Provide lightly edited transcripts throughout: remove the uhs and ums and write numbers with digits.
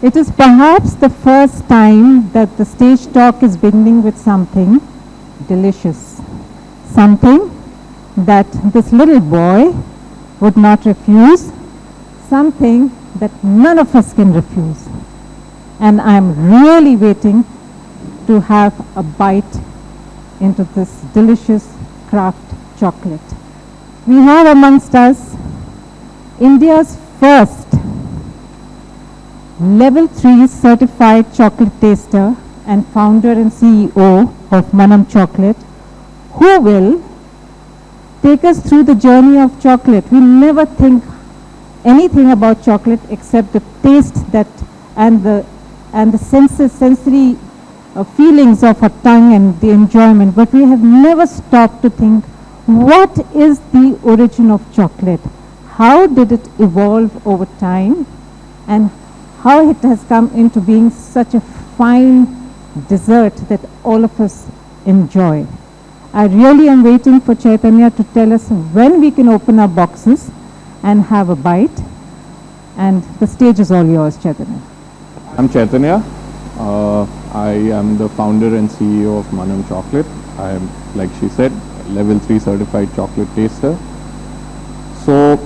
It is perhaps the first time that the stage talk is beginning with something delicious, something that this little boy would not refuse, something that none of us can refuse. And I'm really waiting to have a bite into this delicious craft chocolate. We have amongst us India's first level 3 certified chocolate taster and founder and CEO of Manam Chocolate, who will take us through the journey of chocolate. We never think anything about chocolate except the taste that and the sensory feelings of our tongue and the enjoyment, but we have never stopped to think, what is the origin of chocolate? How did it evolve over time? And how it has come into being such a fine dessert that all of us enjoy. I really am waiting for Chaitanya to tell us when we can open our boxes and have a bite. And the stage is all yours, Chaitanya. I'm Chaitanya. I am the founder and CEO of Manam Chocolate. I am, like she said, level 3 certified chocolate taster. So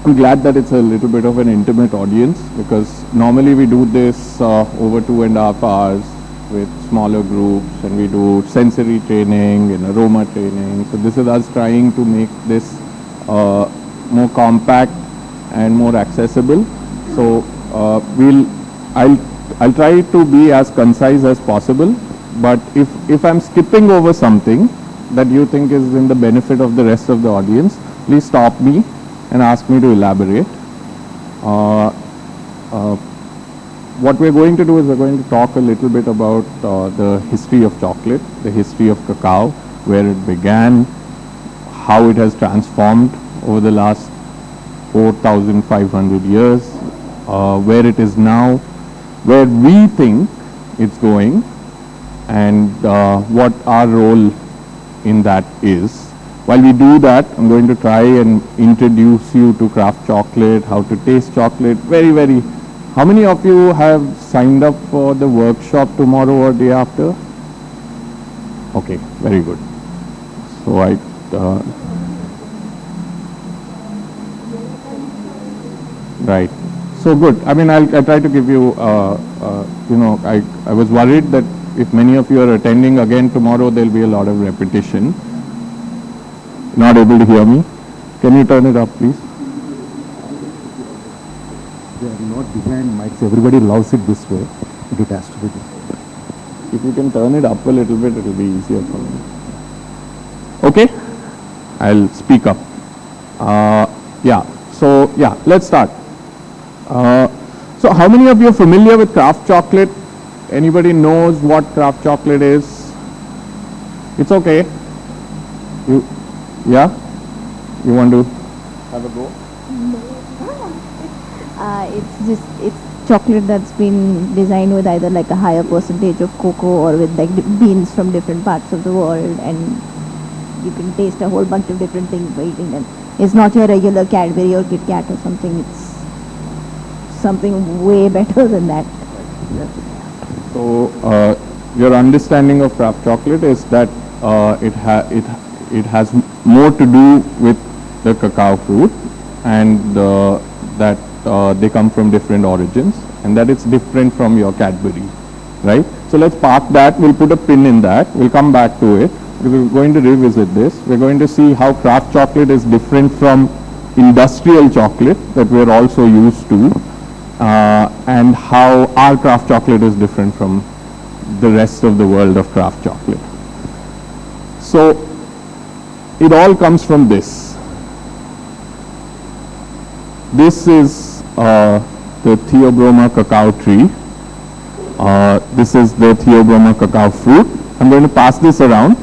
I'm glad that it's a little bit of an intimate audience, because normally we do this over 2.5 hours with smaller groups, and we do sensory training and aroma training. So this is us trying to make this more compact and more accessible. So I'll try to be as concise as possible, but if I'm skipping over something that you think is in the benefit of the rest of the audience, please stop me and ask me to elaborate. What we're going to do is we're going to talk a little bit about the history of chocolate, the history of cacao, where it began, how it has transformed over the last 4,500 years, where it is now, where we think it's going, and what our role in that is. While we do that, I'm going to try and introduce you to craft chocolate, how to taste chocolate. Very, how many of you have signed up for the workshop tomorrow or day after? Okay, very good. So right. So good. I mean, I'll try to give you, I was worried that if many of you are attending again tomorrow, there'll be a lot of repetition. Not able to hear me? Can you turn it up, please? They are not designed mics. Everybody loves it this way. It has to be this way. If you can turn it up a little bit, it'll be easier for me. Okay? I'll speak up. Let's start. So how many of you are familiar with craft chocolate? Anybody knows what craft chocolate is? It's okay. Yeah? You want to have a go? It's chocolate that's been designed with either like a higher percentage of cocoa or with like beans from different parts of the world, and you can taste a whole bunch of different things by eating them. It's not your regular Cadbury or Kit Kat or something. It's something way better than that. So your understanding of craft chocolate is that it has more to do with the cacao fruit, and that they come from different origins, and that it's different from your Cadbury, right? So let's park that. We'll put a pin in that. We'll come back to it, because we're going to revisit this. We're going to see how craft chocolate is different from industrial chocolate that we're also used to, and how our craft chocolate is different from the rest of the world of craft chocolate. So it all comes from this. This is the Theobroma cacao tree. This is the Theobroma cacao fruit. I'm going to pass this around.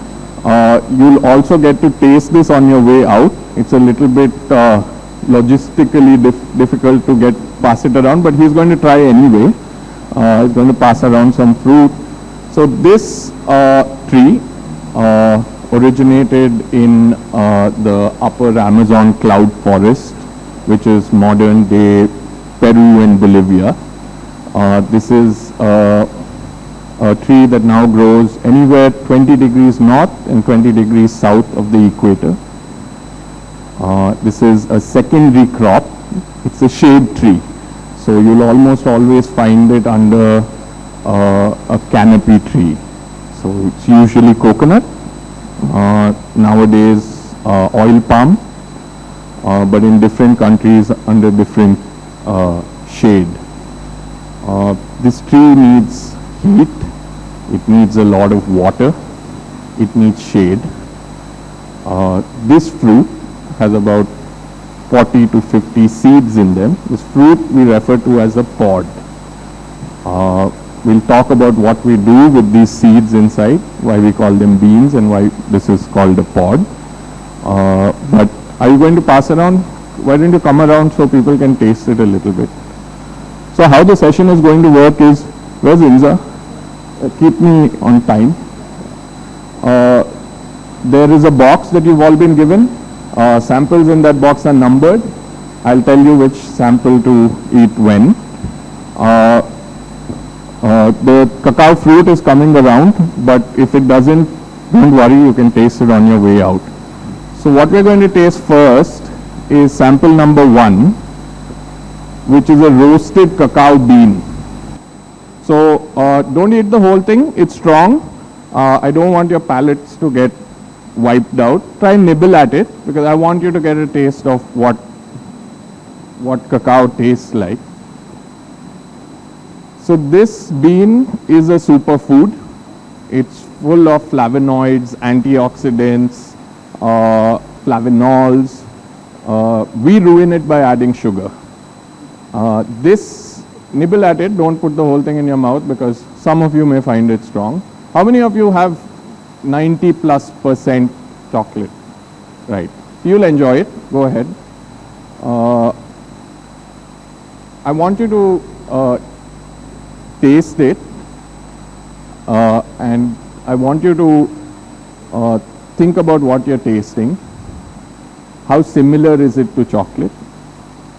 You'll also get to taste this on your way out. It's a little bit logistically difficult to pass it around, but he's going to try anyway. He's going to pass around some fruit. So this tree originated in the upper Amazon cloud forest, which is modern day Peru and Bolivia. This is a tree that now grows anywhere 20 degrees north and 20 degrees south of the equator. This is a secondary crop. It's a shade tree. So you'll almost always find it under a canopy tree. So it's usually coconut, nowadays oil palm, but in different countries under different shade. This tree needs heat, it needs a lot of water, it needs shade. This fruit has about 40 to 50 seeds in them. This fruit we refer to as a pod. We'll talk about what we do with these seeds inside, why we call them beans and why this is called a pod. But are you going to pass around? Why don't you come around so people can taste it a little bit? So how the session is going to work is, where's Inza? Keep me on time. There is a box that you've all been given. Samples in that box are numbered. I'll tell you which sample to eat when. The cacao fruit is coming around, but if it doesn't, don't worry, you can taste it on your way out. So what we're going to taste first is sample number 1, which is a roasted cacao bean. So don't eat the whole thing, it's strong. I don't want your palates to get wiped out. Try and nibble at it because I want you to get a taste of what cacao tastes like. So this bean is a superfood. It's full of flavonoids, antioxidants, flavanols. We ruin it by adding sugar. This, nibble at it, don't put the whole thing in your mouth because some of you may find it strong. How many of you have 90+% chocolate? Right. You'll enjoy it. Go ahead. I want you to taste it and I want you to think about what you're tasting. How similar is it to chocolate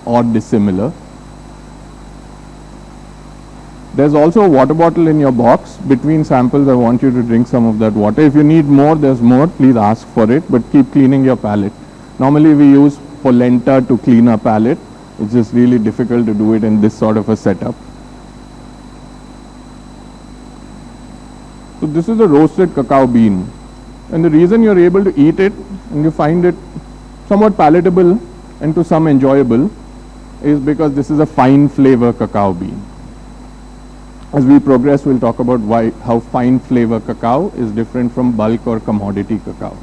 or dissimilar? There's also a water bottle in your box. Between samples, I want you to drink some of that water. If you need more, there's more. Please ask for it, but keep cleaning your palate. Normally, we use polenta to clean our palate. It's just really difficult to do it in this sort of a setup. So this is a roasted cacao bean. And the reason you're able to eat it and you find it somewhat palatable and to some enjoyable is because this is a fine flavor cacao bean. As we progress, we'll talk about how fine flavor cacao is different from bulk or commodity cacao.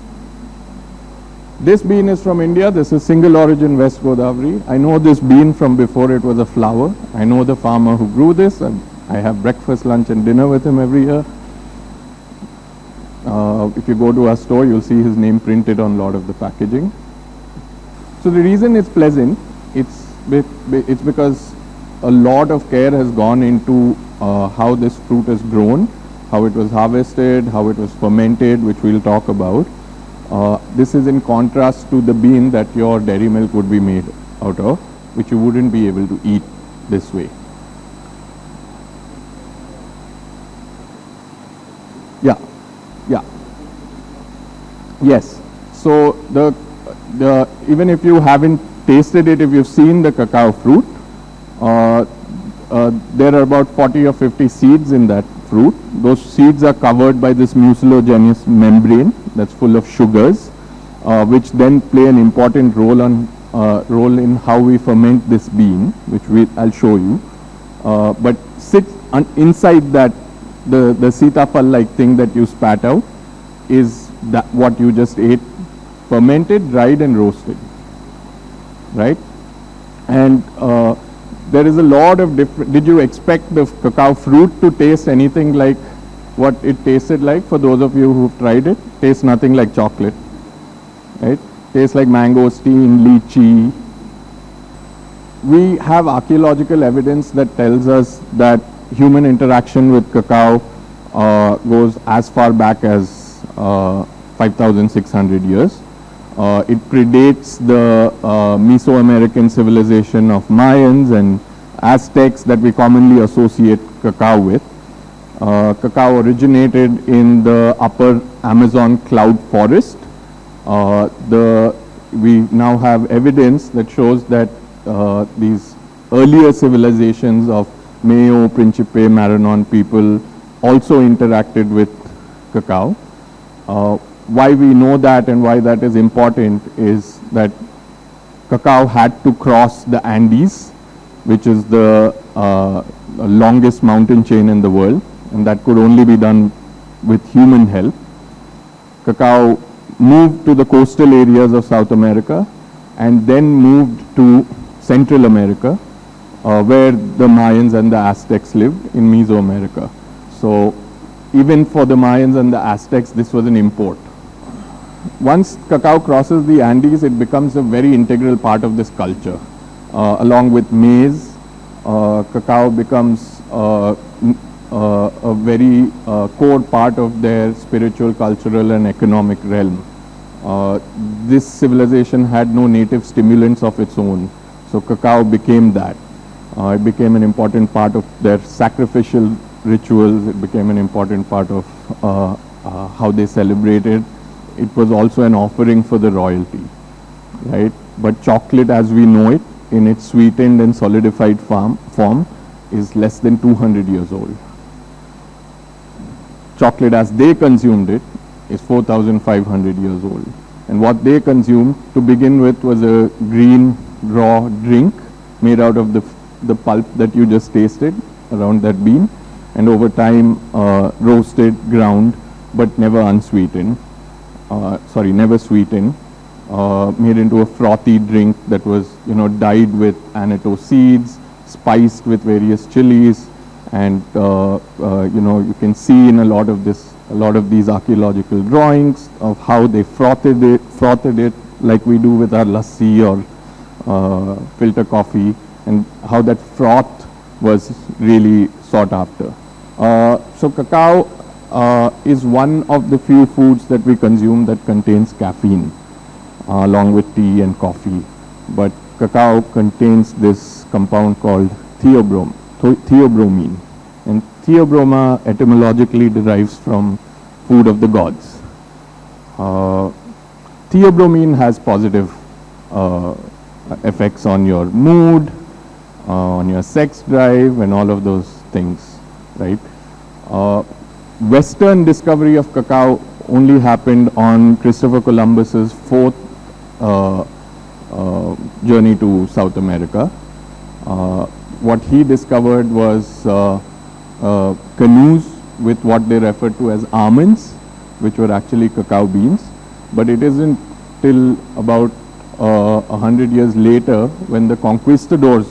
This bean is from India. This is single origin West Godavari. I know this bean from before it was a flower. I know the farmer who grew this. I have breakfast, lunch and dinner with him every year. If you go to our store, you'll see his name printed on a lot of the packaging. So the reason it's pleasant, it's because a lot of care has gone into how this fruit is grown, how it was harvested, how it was fermented, which we'll talk about. This is in contrast to the bean that your dairy milk would be made out of, which you wouldn't be able to eat this way. Yeah. Yes. So even if you haven't tasted it, if you've seen the cacao fruit, there are about 40 or 50 seeds in that fruit. Those seeds are covered by this mucilaginous membrane that's full of sugars, which then play an important role in how we ferment this bean, which I'll show you. But inside that, the sitafal-like thing that you spat out is that what you just ate, fermented, dried and roasted, right? And there is a lot of different. Did you expect the cacao fruit to taste anything like what it tasted like? For those of you who've tried it, tastes nothing like chocolate, right? Tastes like mangosteen, lychee. We have archaeological evidence that tells us that human interaction with cacao goes as far back as 5,600 years. It predates the Mesoamerican civilization of Mayans and Aztecs that we commonly associate cacao with. Cacao originated in the upper Amazon cloud forest. We now have evidence that shows that these earlier civilizations of Mayo, Principe, Maranon people also interacted with cacao. Why we know that and why that is important is that cacao had to cross the Andes, which is the longest mountain chain in the world, and that could only be done with human help. Cacao moved to the coastal areas of South America and then moved to Central America, where the Mayans and the Aztecs lived in Mesoamerica. So even for the Mayans and the Aztecs, this was an import. Once cacao crosses the Andes, it becomes a very integral part of this culture. Along with maize, cacao becomes a very core part of their spiritual, cultural and economic realm. This civilization had no native stimulants of its own, so cacao became that. It became an important part of their sacrificial rituals. It became an important part of how they celebrated. It was also an offering for the royalty, right? But chocolate as we know it, in its sweetened and solidified form, is less than 200 years old. Chocolate as they consumed it is 4,500 years old. And what they consumed to begin with was a green raw drink made out of the pulp that you just tasted around that bean, and over time roasted, ground, but never unsweetened. Never sweetened, made into a frothy drink that was, dyed with annatto seeds, spiced with various chilies, and you can see in a lot of these archaeological drawings of how they frothed it like we do with our lassi or filter coffee, and how that froth was really sought after. So cacao is one of the few foods that we consume that contains caffeine, along with tea and coffee. But cacao contains this compound called theobromine. And theobroma etymologically derives from food of the gods. Theobromine has positive effects on your mood, on your sex drive, and all of those things, right? Western discovery of cacao only happened on Christopher Columbus's fourth journey to South America. What he discovered was canoes with what they referred to as almonds, which were actually cacao beans. But it isn't till about 100 years later, when the conquistadors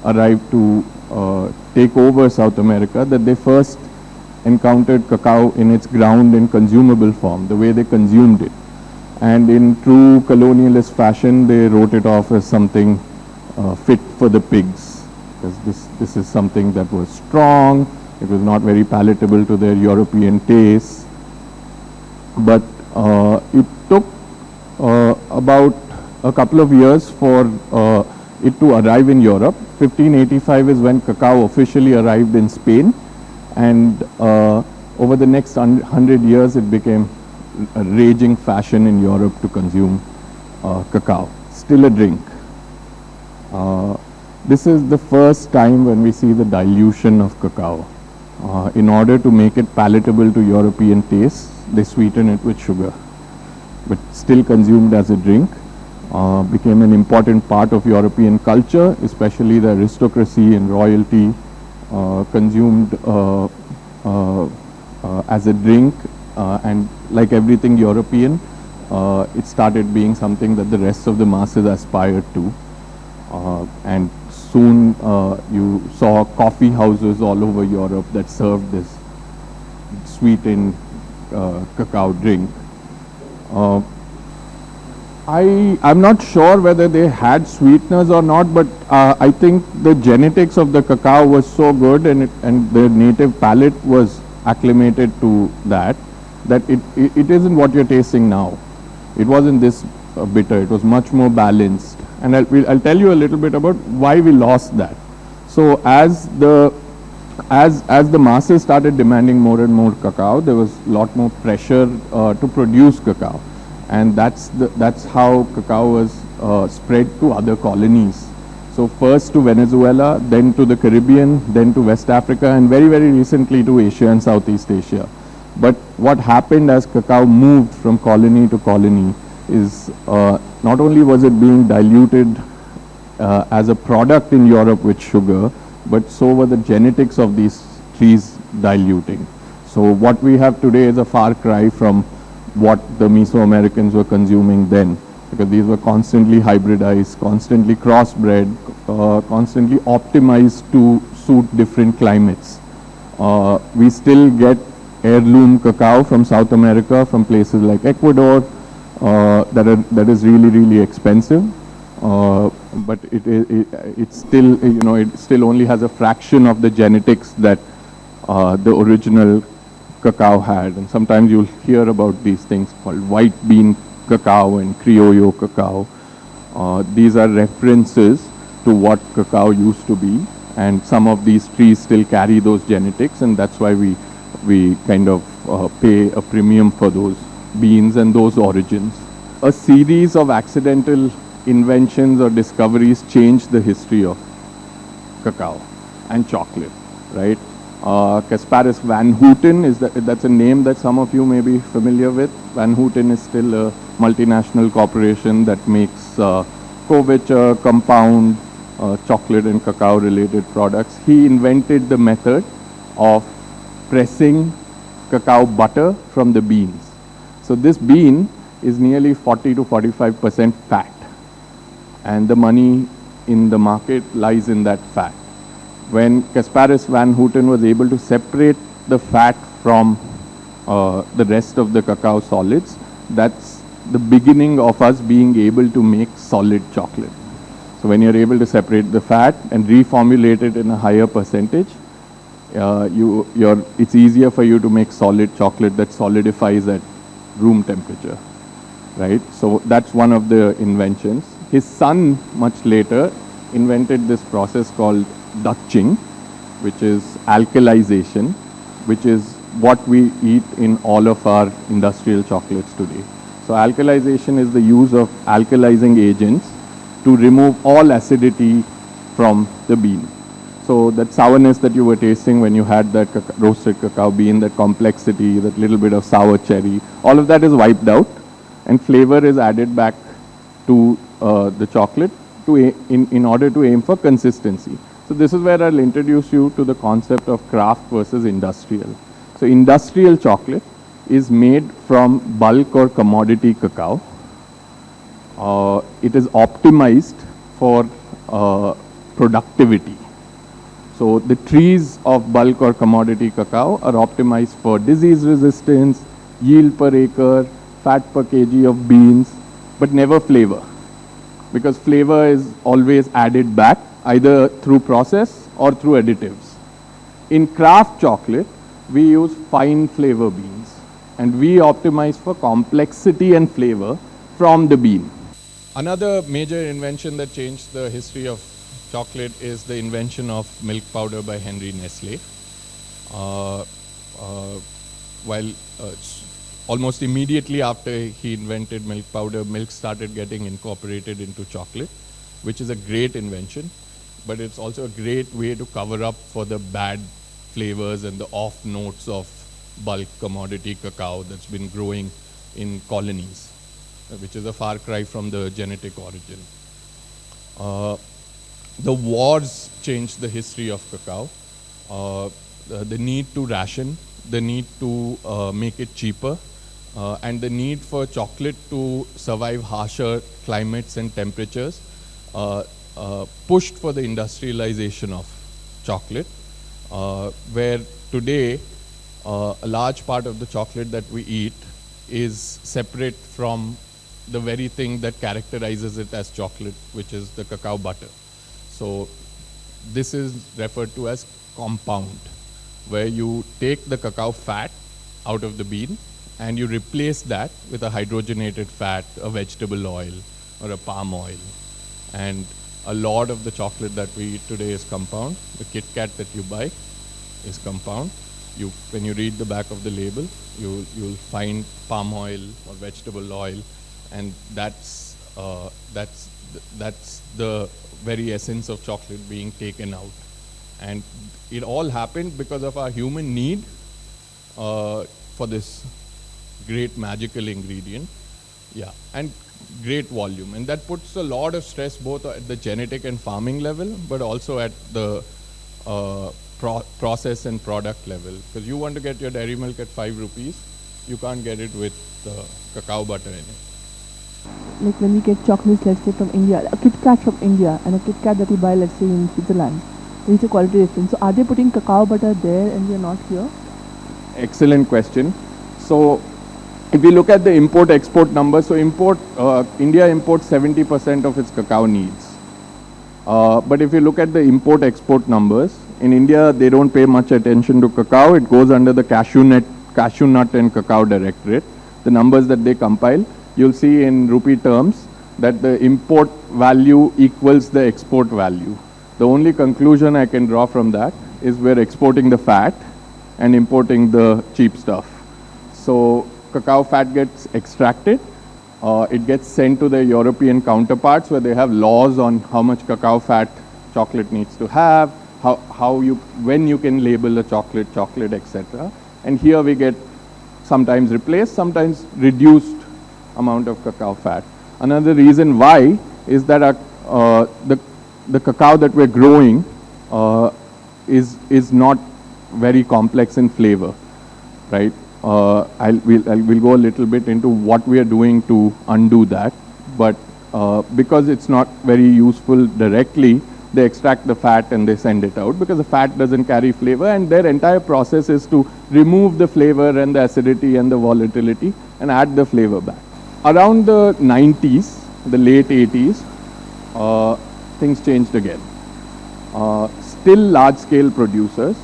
arrived to take over South America, that they first encountered cacao in its ground and consumable form, the way they consumed it. And in true colonialist fashion, they wrote it off as something fit for the pigs, because this is something that was strong, it was not very palatable to their European tastes. But it took about a couple of years for it to arrive in Europe. 1585 is when cacao officially arrived in Spain, and over the next 100 years it became a raging fashion in Europe to consume cacao. Still a drink. This is the first time when we see the dilution of cacao. In order to make it palatable to European tastes, they sweeten it with sugar, but still consumed as a drink. Became an important part of European culture, especially the aristocracy and royalty consumed as a drink, and like everything European, it started being something that the rest of the masses aspired to. And soon you saw coffee houses all over Europe that served this sweetened cacao drink. I'm not sure whether they had sweeteners or not, but I think the genetics of the cacao was so good, and the native palate was acclimated to that it isn't what you're tasting now. It wasn't this bitter. It was much more balanced. And I'll tell you a little bit about why we lost that. So as the masses started demanding more and more cacao, there was a lot more pressure to produce cacao, and that's how cacao was spread to other colonies. So first to Venezuela, then to the Caribbean, then to West Africa, and very, very recently to Asia and Southeast Asia. But what happened as cacao moved from colony to colony is not only was it being diluted as a product in Europe with sugar, but so were the genetics of these trees diluting. So what we have today is a far cry from what the Mesoamericans were consuming then, because these were constantly hybridized, constantly crossbred, constantly optimized to suit different climates. We still get heirloom cacao from South America, from places like Ecuador, that is really, really expensive. But it still, it still only has a fraction of the genetics that the original cacao had. And sometimes you'll hear about these things called white bean cacao and criollo cacao. These are references to what cacao used to be, and some of these trees still carry those genetics, and that's why we kind of pay a premium for those beans and those origins. A series of accidental inventions or discoveries changed the history of cacao and chocolate, right? Casparis Van Houten, that's a name that some of you may be familiar with. Van Houten is still a multinational corporation that makes couverture, compound, chocolate and cacao related products. He invented the method of pressing cacao butter from the beans. So this bean is nearly 40 to 45% fat, and the money in the market lies in that fat. When Casparis Van Houten was able to separate the fat from the rest of the cacao solids, that's the beginning of us being able to make solid chocolate. So when you're able to separate the fat and reformulate it in a higher percentage, it's easier for you to make solid chocolate that solidifies at room temperature, right? So that's one of the inventions. His son, much later, invented this process called Dutching, which is alkalization, which is what we eat in all of our industrial chocolates today. So alkalization is the use of alkalizing agents to remove all acidity from the bean. So that sourness that you were tasting when you had that roasted cacao bean, that complexity, that little bit of sour cherry, all of that is wiped out, and flavor is added back to the chocolate in order to aim for consistency. So this is where I'll introduce you to the concept of craft versus industrial. So industrial chocolate is made from bulk or commodity cacao. It is optimized for productivity. So the trees of bulk or commodity cacao are optimized for disease resistance, yield per acre, fat per kg of beans, but never flavor, because flavor is always added back either through process or through additives. In craft chocolate, we use fine flavor beans, and we optimize for complexity and flavor from the bean. Another major invention that changed the history of chocolate is the invention of milk powder by Henry Nestle. Almost immediately after he invented milk powder, milk started getting incorporated into chocolate, which is a great invention, but it's also a great way to cover up for the bad flavors and the off notes of bulk commodity cacao that's been growing in colonies, which is a far cry from the genetic origin. The wars changed the history of cacao. The need to ration, the need to make it cheaper, and the need for chocolate to survive harsher climates and temperatures pushed for the industrialization of chocolate, where today a large part of the chocolate that we eat is separate from the very thing that characterizes it as chocolate, which is the cacao butter. So this is referred to as compound, where you take the cacao fat out of the bean and you replace that with a hydrogenated fat, a vegetable oil or a palm oil. And a lot of the chocolate that we eat today is compound. The Kit Kat that you buy is compound. When you read the back of the label, you'll find palm oil or vegetable oil, and that's the very essence of chocolate being taken out. And it all happened because of our human need for this great magical ingredient. Yeah, and great volume. And that puts a lot of stress both at the genetic and farming level, but also at the process and product level. Because you want to get your dairy milk at 5 rupees, you can't get it with cacao butter in it. Like when we get chocolates, let's say from India, a Kit Kat from India and a Kit Kat that we buy, let's say in Switzerland, there is a quality difference. So are they putting cacao butter there and we are not here? Excellent question. So if we look at the import-export numbers, so India imports 70% of its cacao needs. But if you look at the import-export numbers, in India they don't pay much attention to cacao. It goes under the cashew nut and cacao directorate. The numbers that they compile, you'll see in rupee terms that the import value equals the export value. The only conclusion I can draw from that is we're exporting the fat and importing the cheap stuff. So cacao fat gets extracted, it gets sent to their European counterparts where they have laws on how much cacao fat chocolate needs to have, when you can label a chocolate, etc. And here we get sometimes replaced, sometimes reduced amount of cacao fat. Another reason why is that the cacao that we're growing is not very complex in flavor, right? We'll go a little bit into what we are doing to undo that, but because it's not very useful directly, they extract the fat and they send it out because the fat doesn't carry flavor, and their entire process is to remove the flavor and the acidity and the volatility and add the flavor back. Around the 90s, the late 80s, things changed again. Still large-scale producers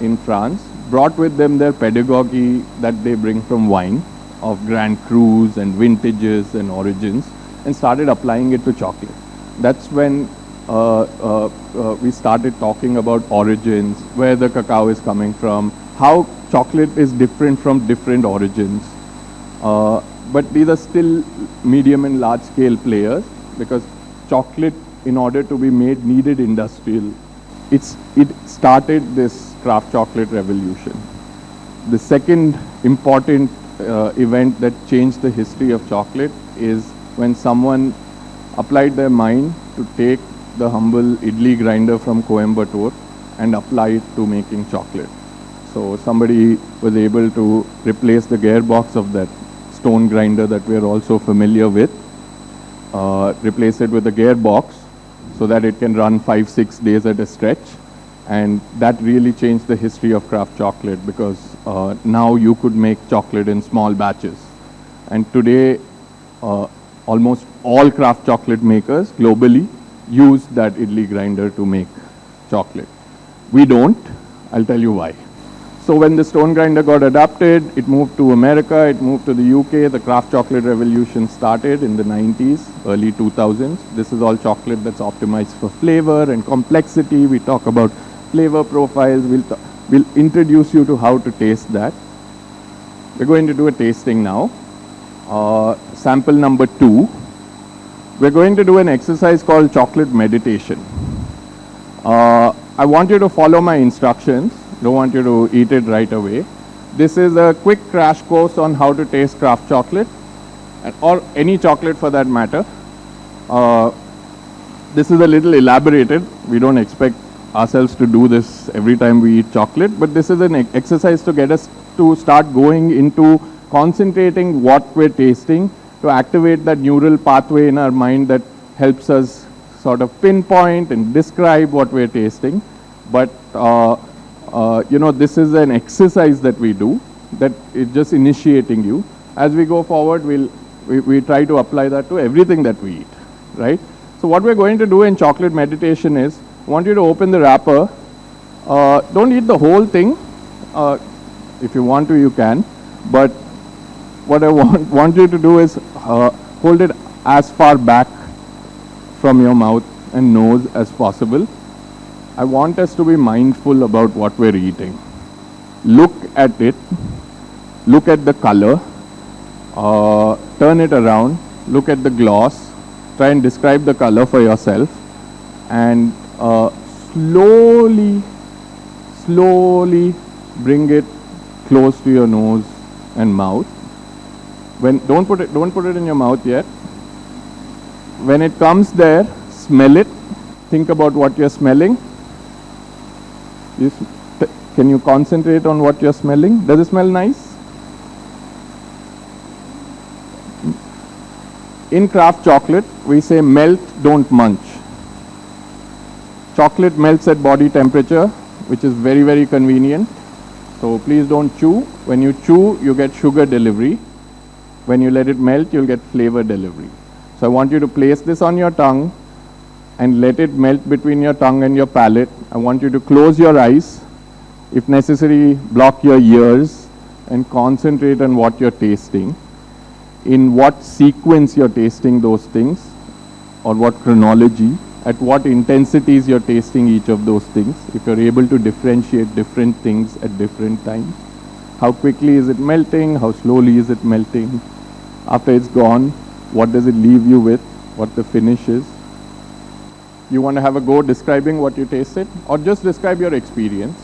in France brought with them their pedagogy that they bring from wine of Grand Crus and vintages and origins and started applying it to chocolate. That's when we started talking about origins, where the cacao is coming from, how chocolate is different from different origins. But these are still medium and large scale players because chocolate, in order to be made, needed industrial. It started this craft chocolate revolution. The second important event that changed the history of chocolate is when someone applied their mind to take the humble idli grinder from Coimbatore and apply it to making chocolate. So somebody was able to replace the gearbox of that stone grinder that we are also familiar with, replace it with a gearbox so that it can run 5-6 days at a stretch. And that really changed the history of craft chocolate because now you could make chocolate in small batches. And today, almost all craft chocolate makers globally use that idli grinder to make chocolate. We don't. I'll tell you why. So when the stone grinder got adapted, it moved to America, it moved to the UK, the craft chocolate revolution started in the 90s, early 2000s. This is all chocolate that's optimized for flavor and complexity. We talk about flavor profiles. We'll introduce you to how to taste that. We're going to do a tasting now. Sample number 2. We're going to do an exercise called chocolate meditation. I want you to follow my instructions. Don't want you to eat it right away. This is a quick crash course on how to taste craft chocolate, or any chocolate for that matter. This is a little elaborated. We don't expect ourselves to do this every time we eat chocolate, but this is an exercise to get us to start going into concentrating what we're tasting, to activate that neural pathway in our mind that helps us sort of pinpoint and describe what we're tasting. But this is an exercise that we do that is just initiating you. As we go forward, we try to apply that to everything that we eat, right? So what we're going to do in chocolate meditation is, I want you to open the wrapper. Don't eat the whole thing. If you want to, you can. But what I want you to do is hold it as far back from your mouth and nose as possible. I want us to be mindful about what we're eating. Look at it, look at the color, turn it around, look at the gloss, try and describe the color for yourself, and slowly bring it close to your nose and mouth. Don't put it in your mouth yet. When it comes there, smell it. Think about what you're smelling. Can you concentrate on what you're smelling? Does it smell nice? In craft chocolate, we say melt, don't munch. Chocolate melts at body temperature, which is very, very convenient. So please don't chew. When you chew, you get sugar delivery. When you let it melt, you'll get flavor delivery. So I want you to place this on your tongue and let it melt between your tongue and your palate. I want you to close your eyes. If necessary, block your ears and concentrate on what you're tasting. In what sequence you're tasting those things, or what chronology, at what intensities you're tasting each of those things. If you're able to differentiate different things at different times. How quickly is it melting? How slowly is it melting? After it's gone, what does it leave you with? What the finish is? You want to have a go describing what you tasted, or just describe your experience?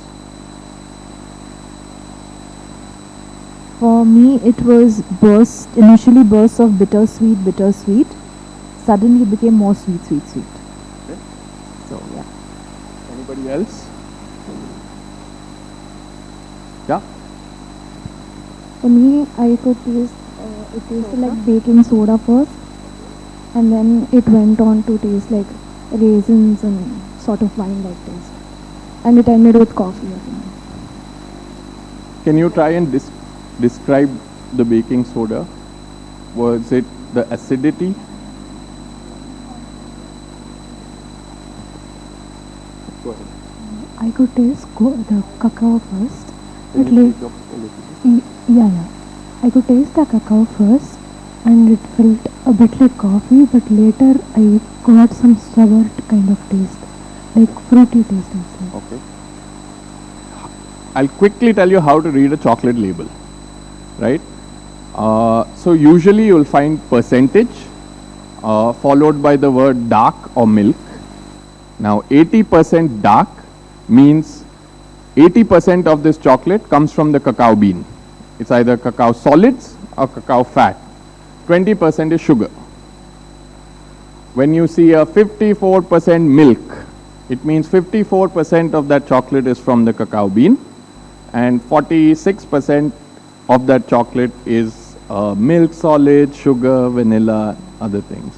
For me, it was initially bursts of bittersweet. Suddenly it became more sweet. Okay. So, yeah. Anybody else? Yeah? For me, I could taste, it tasted like baking soda first, and then it went on to taste like raisins and sort of wine-like taste. And it ended with coffee or something. Can you try and describe the baking soda? Was it the acidity? Go ahead. I could taste the cacao first. Can But you speak up a little bit? yeah. I could taste the cacao first, and it felt a bit like coffee, but later I got some sour kind of taste, like fruity taste also. Okay. I'll quickly tell you how to read a chocolate label, right? So usually you'll find percentage followed by the word dark or milk. Now 80% dark means 80% of this chocolate comes from the cacao bean. It's either cacao solids or cacao fat. 20% is sugar. When you see a 54% milk, it means 54% of that chocolate is from the cacao bean, and 46% of that chocolate is milk solid, sugar, vanilla, other things.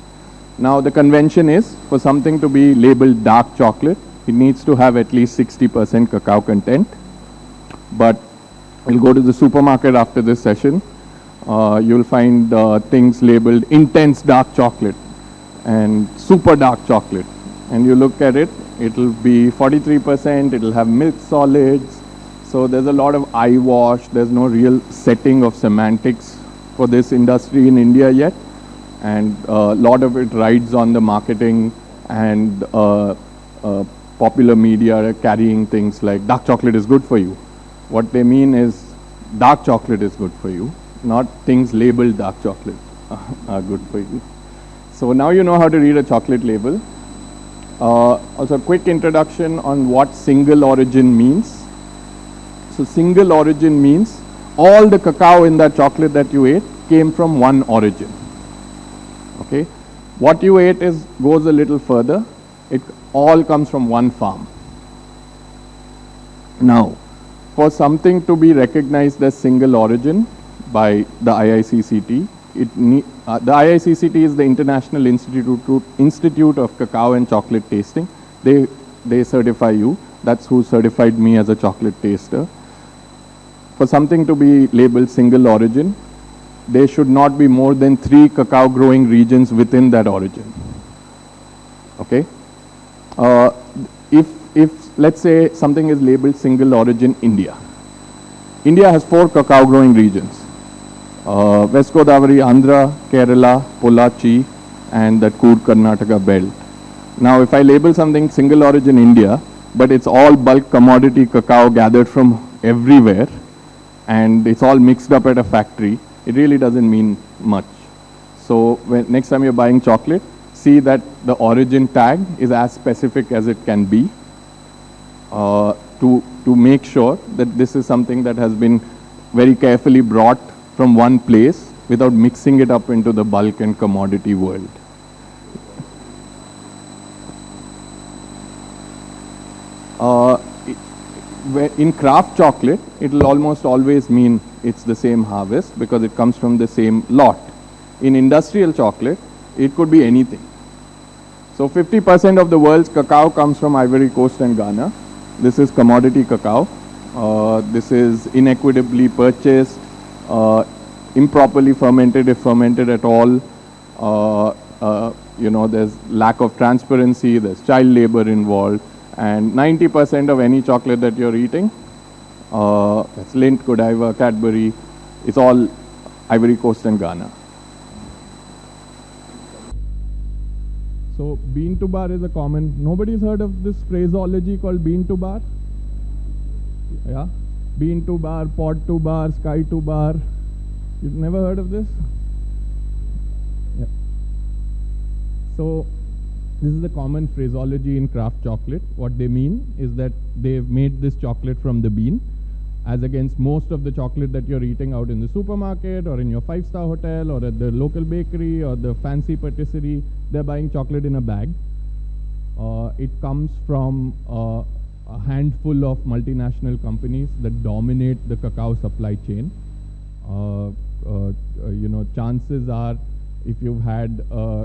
Now the convention is, for something to be labeled dark chocolate, it needs to have at least 60% cacao content. But we'll go to the supermarket after this session. You'll find things labeled intense dark chocolate and super dark chocolate. And you look at it, it'll be 43%, it'll have milk solids. So there's a lot of eyewash, there's no real setting of semantics for this industry in India yet. And a lot of it rides on the marketing and popular media carrying things like dark chocolate is good for you. What they mean is dark chocolate is good for you, not things labeled dark chocolate are good for you. So now you know how to read a chocolate label. Also a quick introduction on what single origin means. So single origin means all the cacao in that chocolate that you ate came from one origin. Okay, what you ate goes a little further. It all comes from one farm. Now, for something to be recognized as single origin by the IICCT, the IICCT is the International Institute of Cacao and Chocolate Tasting. They certify you. That's who certified me as a chocolate taster. For something to be labeled single origin, there should not be more than 3 cacao growing regions within that origin. Okay? If let's say something is labeled single origin India. India has 4 cacao growing regions. West Godavari, Andhra, Kerala, Pollachi, and that Coorg Karnataka belt. Now, if I label something single origin India, but it's all bulk commodity cacao gathered from everywhere, and it's all mixed up at a factory, it really doesn't mean much. So next time you're buying chocolate, see that the origin tag is as specific as it can be, to make sure that this is something that has been very carefully brought from one place without mixing it up into the bulk and commodity world. In craft chocolate, it will almost always mean it's the same harvest because it comes from the same lot. In industrial chocolate, it could be anything. So 50% of the world's cacao comes from Ivory Coast and Ghana. This is commodity cacao. This is inequitably purchased, improperly fermented, if fermented at all. There's lack of transparency, there's child labor involved. And 90% of any chocolate that you're eating, that's Lindt, Godiva, Cadbury, it's all Ivory Coast and Ghana. So bean to bar is a common, nobody's heard of this phraseology called bean to bar? Yeah? Bean to bar, pod to bar, sky to bar. You've never heard of this? Yeah. So this is the common phraseology in craft chocolate. What they mean is that they've made this chocolate from the bean, as against most of the chocolate that you're eating out in the supermarket or in your five-star hotel or at the local bakery or the fancy patisserie. They're buying chocolate in a bag. It comes from a handful of multinational companies that dominate the cacao supply chain. Chances are, if you've had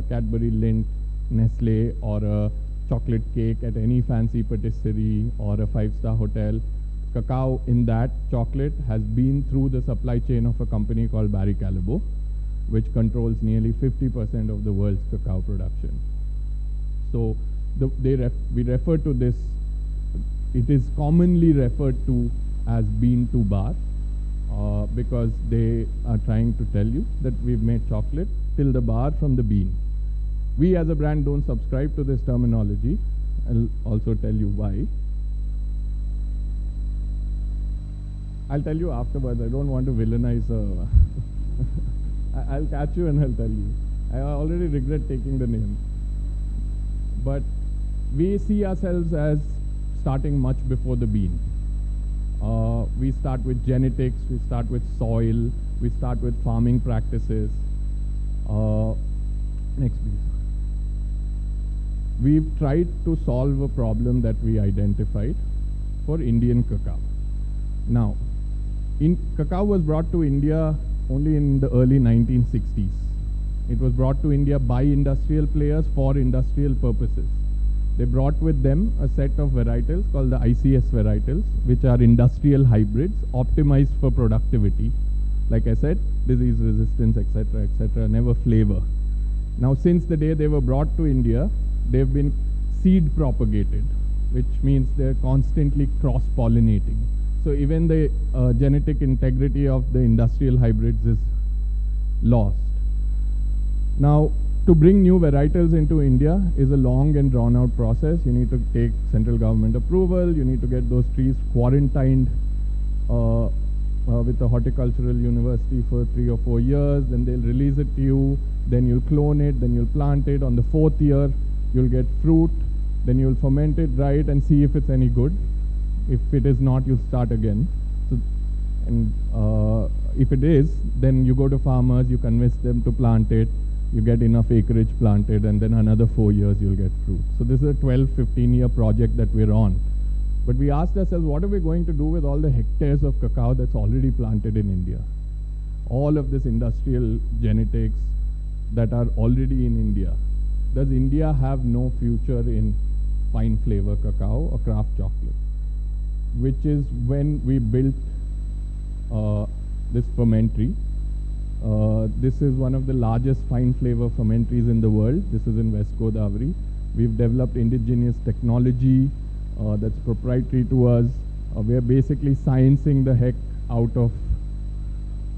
Cadbury, Lindt, Nestle, or a chocolate cake at any fancy patisserie or a five-star hotel, cacao in that chocolate has been through the supply chain of a company called Barry Callebaut, which controls nearly 50% of the world's cacao production. So we refer to this, it is commonly referred to as bean to bar, because they are trying to tell you that we've made chocolate till the bar from the bean. We as a brand don't subscribe to this terminology. I'll also tell you why. I'll tell you afterwards. I don't want to villainize. I'll catch you and I'll tell you. I already regret taking the name. But we see ourselves as starting much before the bean. We start with genetics, we start with soil, we start with farming practices. Next please. We've tried to solve a problem that we identified for Indian cacao. Now, cacao was brought to India only in the early 1960s. It was brought to India by industrial players for industrial purposes. They brought with them a set of varietals called the ICS varietals, which are industrial hybrids optimized for productivity. Like I said, disease resistance, etc., never flavor. Now, since the day they were brought to India, they've been seed propagated, which means they're constantly cross-pollinating. So even the genetic integrity of the industrial hybrids is lost. Now, to bring new varietals into India is a long and drawn-out process. You need to take central government approval. You need to get those trees quarantined with a horticultural university for 3 or 4 years. Then they'll release it to you. Then you'll clone it. Then you'll plant it. On the 4th year, you'll get fruit. Then you'll ferment it, dry it, and see if it's any good. If it is not, you'll start again. So, and if it is, then you go to farmers, you convince them to plant it, you get enough acreage planted, and then another 4 years you'll get fruit. So this is a 12-15-year project that we're on. But we asked ourselves, what are we going to do with all the hectares of cacao that's already planted in India? All of this industrial genetics that are already in India. Does India have no future in fine flavor cacao or craft chocolate? Which is when we built this fermentary. This is one of the largest fine flavor fermentaries in the world. This is in West Godavari. We've developed indigenous technology that's proprietary to us. We are basically sciencing the heck out of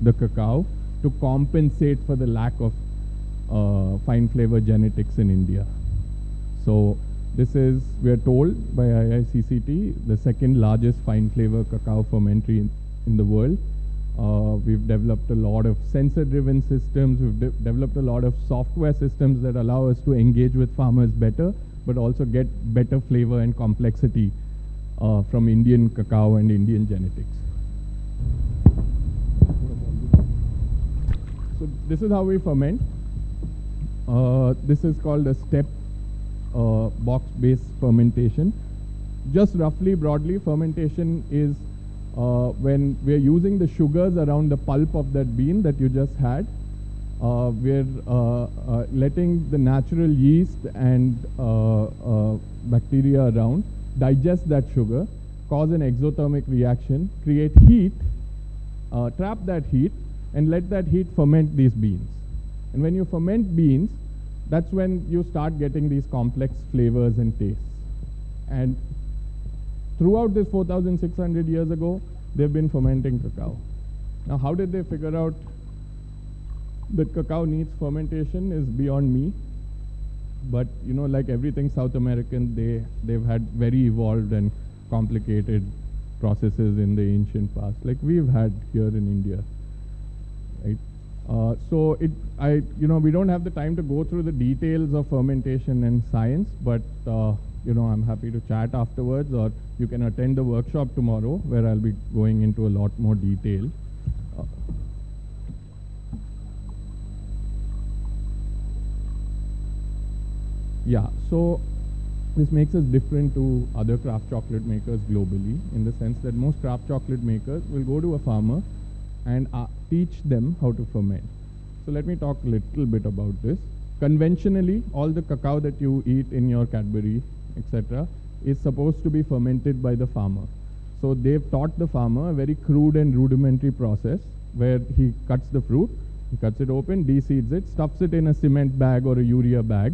the cacao to compensate for the lack of fine flavor genetics in India. So this is, we are told by IICCT, the second largest fine flavor cacao fermentary in the world. We've developed a lot of sensor-driven systems. We've developed a lot of software systems that allow us to engage with farmers better, but also get better flavor and complexity from Indian cacao and Indian genetics. So this is how we ferment. This is called a step box-based fermentation. Just roughly, broadly, fermentation is when we're using the sugars around the pulp of that bean that you just had. We're letting the natural yeast and bacteria around digest that sugar, cause an exothermic reaction, create heat, trap that heat, and let that heat ferment these beans. And when you ferment beans, that's when you start getting these complex flavors and tastes. And throughout this 4,600 years ago, they've been fermenting cacao. Now, how did they figure out that cacao needs fermentation is beyond me. But, you know, like everything South American, they've had very evolved and complicated processes in the ancient past, like we've had here in India, right? So we don't have the time to go through the details of fermentation and science, but I'm happy to chat afterwards, or you can attend the workshop tomorrow where I'll be going into a lot more detail. Yeah, so this makes us different to other craft chocolate makers globally, in the sense that most craft chocolate makers will go to a farmer and teach them how to ferment. So let me talk a little bit about this. Conventionally, all the cacao that you eat in your Cadbury, etc., is supposed to be fermented by the farmer. So they've taught the farmer a very crude and rudimentary process where he cuts the fruit, he cuts it open, de-seeds it, stuffs it in a cement bag or a urea bag,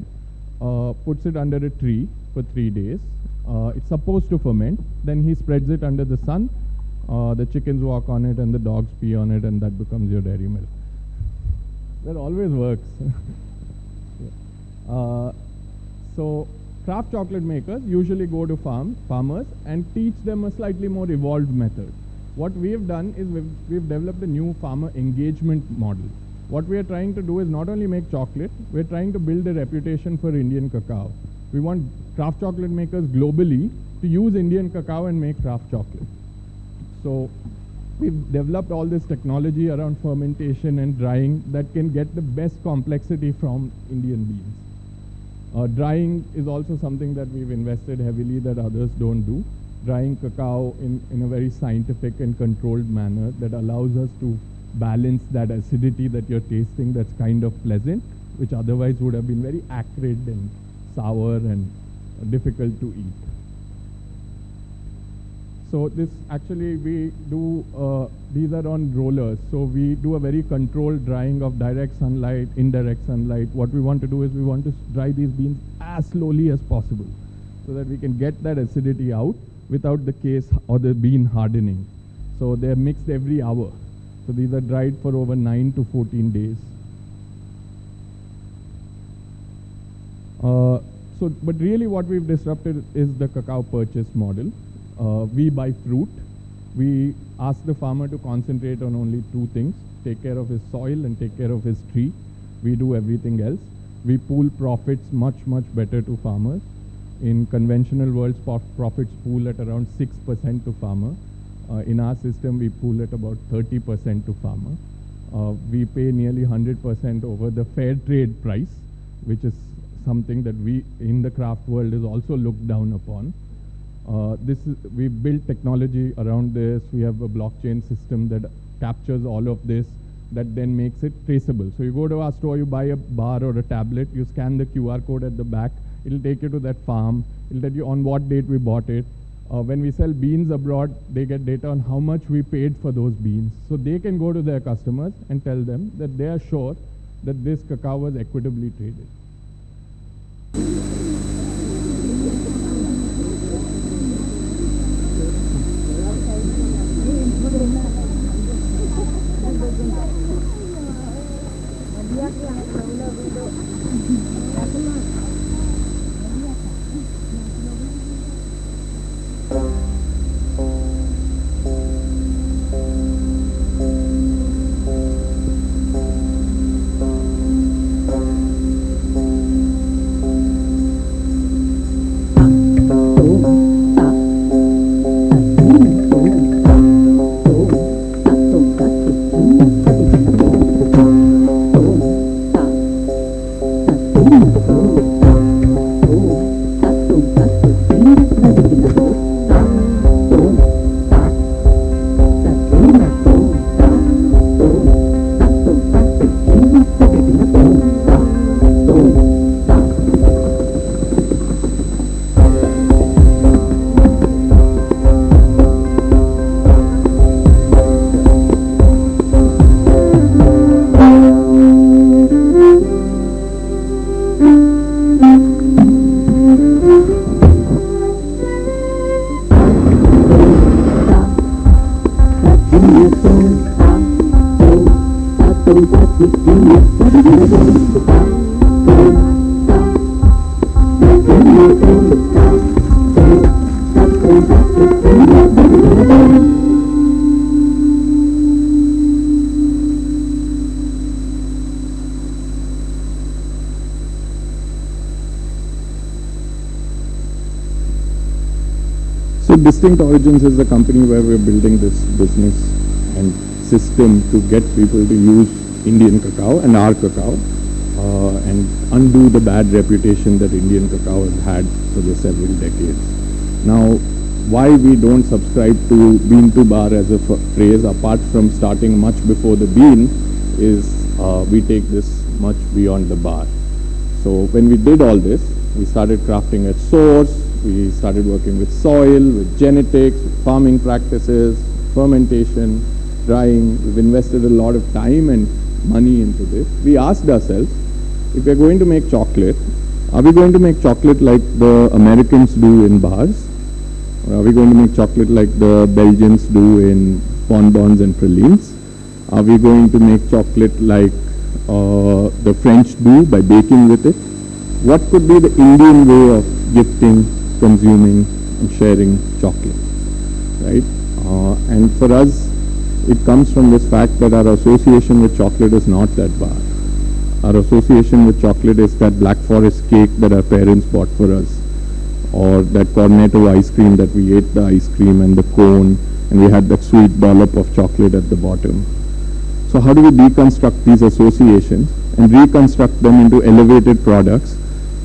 puts it under a tree for 3 days. It's supposed to ferment. Then he spreads it under the sun. The chickens walk on it and the dogs pee on it, and that becomes your dairy milk. That always works. So craft chocolate makers usually go to farmers and teach them a slightly more evolved method. What we've done is we've developed a new farmer engagement model. What we are trying to do is not only make chocolate, we're trying to build a reputation for Indian cacao. We want craft chocolate makers globally to use Indian cacao and make craft chocolate. So we've developed all this technology around fermentation and drying that can get the best complexity from Indian beans. Drying is also something that we've invested heavily that others don't do. Drying cacao in a very scientific and controlled manner that allows us to balance that acidity that you're tasting that's kind of pleasant, which otherwise would have been very acrid and sour and difficult to eat. So this actually we do, these are on rollers. So we do a very controlled drying of direct sunlight, indirect sunlight. What we want to do is we want to dry these beans as slowly as possible so that we can get that acidity out without the case or the bean hardening. So they're mixed every hour. So these are dried for over 9 to 14 days. But really what we've disrupted is the cacao purchase model. We buy fruit. We ask the farmer to concentrate on only 2 things: take care of his soil and take care of his tree. We do everything else. We pool profits much, much better to farmers. In conventional worlds, profits pool at around 6% to farmer. In our system, we pool at about 30% to farmer. We pay nearly 100% over the fair trade price, which is something that we in the craft world is also looked down upon. We built technology around this. We have a blockchain system that captures all of this, that then makes it traceable. So you go to our store, you buy a bar or a tablet, you scan the QR code at the back, it'll take you to that farm, it'll tell you on what date we bought it. When we sell beans abroad, they get data on how much we paid for those beans. So they can go to their customers and tell them that they are sure that this cacao was equitably traded. So Distinct Origins is the company where we're building this business and system to get people to use Indian cacao and our cacao and undo the bad reputation that Indian cacao has had for the several decades. Now, why we don't subscribe to bean to bar as a phrase, apart from starting much before the bean, is we take this much beyond the bar. So when we did all this, we started crafting at source. We started working with soil, with genetics, with farming practices, fermentation, drying. We've invested a lot of time and money into this. We asked ourselves, if we're going to make chocolate, are we going to make chocolate like the Americans do in bars? Or are we going to make chocolate like the Belgians do in bonbons and pralines? Are we going to make chocolate like the French do by baking with it? What could be the Indian way of gifting, consuming and sharing chocolate, right? And for us, it comes from this fact that our association with chocolate is not that bar. Our association with chocolate is that Black Forest cake that our parents bought for us, or that cornetto ice cream that we ate the ice cream and the cone, and we had that sweet dollop of chocolate at the bottom. So how do we deconstruct these associations and reconstruct them into elevated products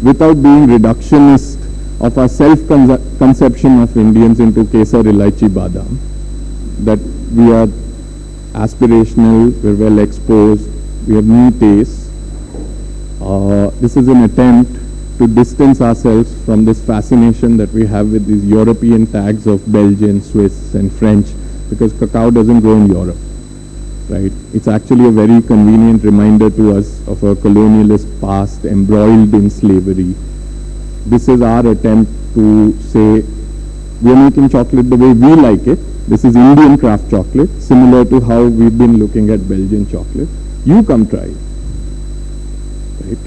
without being reductionist of our self-conception of Indians into Kesar, Ilaichi, Badam? That we are aspirational, we're well exposed, we have new tastes. This is an attempt to distance ourselves from this fascination that we have with these European tags of Belgian, Swiss and French, because cacao doesn't grow in Europe, right? It's actually a very convenient reminder to us of a colonialist past embroiled in slavery. This is our attempt to say, we are making chocolate the way we like it. This is Indian craft chocolate, similar to how we've been looking at Belgian chocolate. You come try it, right?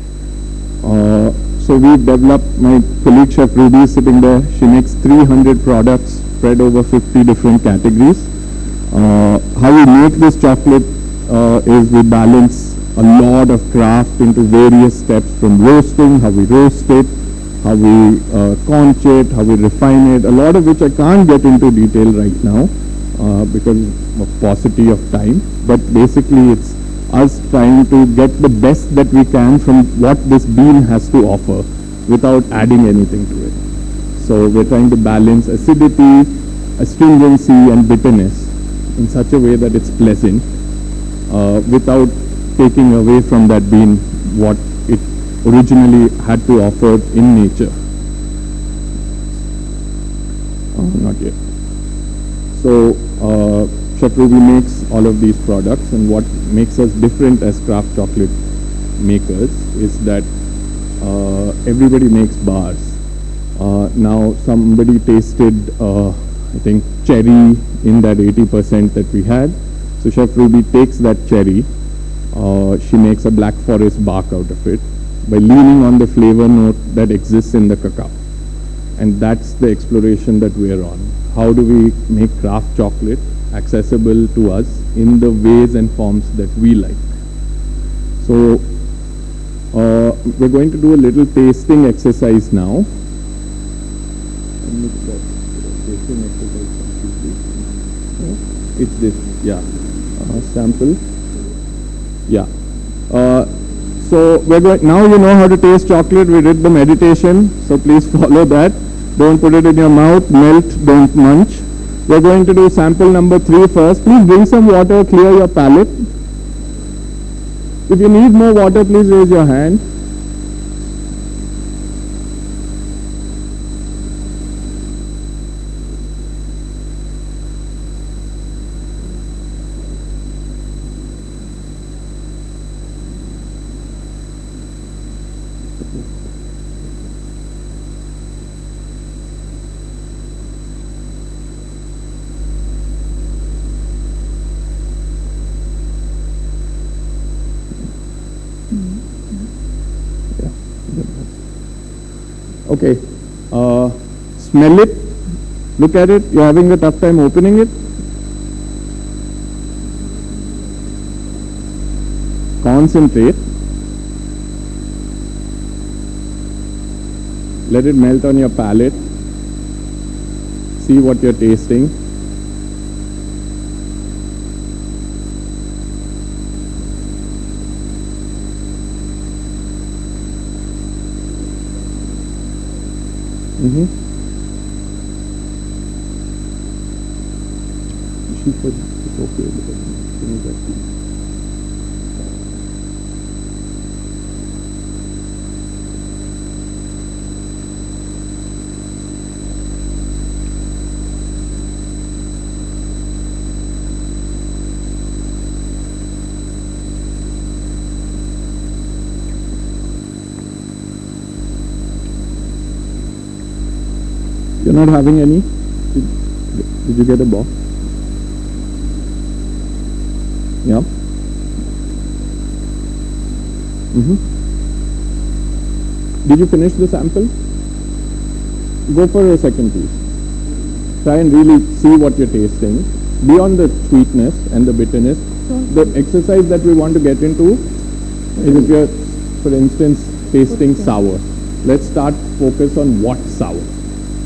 So we've developed, my colleague Chef Ruby is sitting there, she makes 300 products spread over 50 different categories. How we make this chocolate is we balance a lot of craft into various steps, from roasting, how we roast it, how we conch it, how we refine it, a lot of which I can't get into detail right now because of paucity of time, but basically it's us trying to get the best that we can from what this bean has to offer without adding anything to it. So we're trying to balance acidity, astringency and bitterness in such a way that it's pleasant without taking away from that bean what it originally had to offer in nature. Not yet. So Chef Ruby makes all of these products, and what makes us different as craft chocolate makers is that everybody makes bars. Now somebody tasted I think cherry in that 80% that we had. So Chef Ruby takes that cherry, she makes a Black Forest bark out of it by leaning on the flavor note that exists in the cacao. And that's the exploration that we're on. How do we make craft chocolate accessible to us in the ways and forms that we like? So we're going to do a little tasting exercise now. Tasting exercise completely. It's this, yeah. Sample. Yeah. So we're going, now you know how to taste chocolate. We did the meditation, so please follow that. Don't put it in your mouth, melt, don't munch. We're going to do sample number 3 first. Please bring some water, clear your palate. If you need more water, please raise your hand. Okay. Smell it. Look at it. You're having a tough time opening it. Concentrate. Let it melt on your palate. See what you're tasting. She said it's okay. Finish that, please. You're not having any? Did you get a box? Yeah. Did you finish the sample? Go for a second, please. Try and really see what you're tasting. Beyond the sweetness and the bitterness, the exercise that we want to get into is if you're, for instance, tasting sour. Let's start focus on what sour.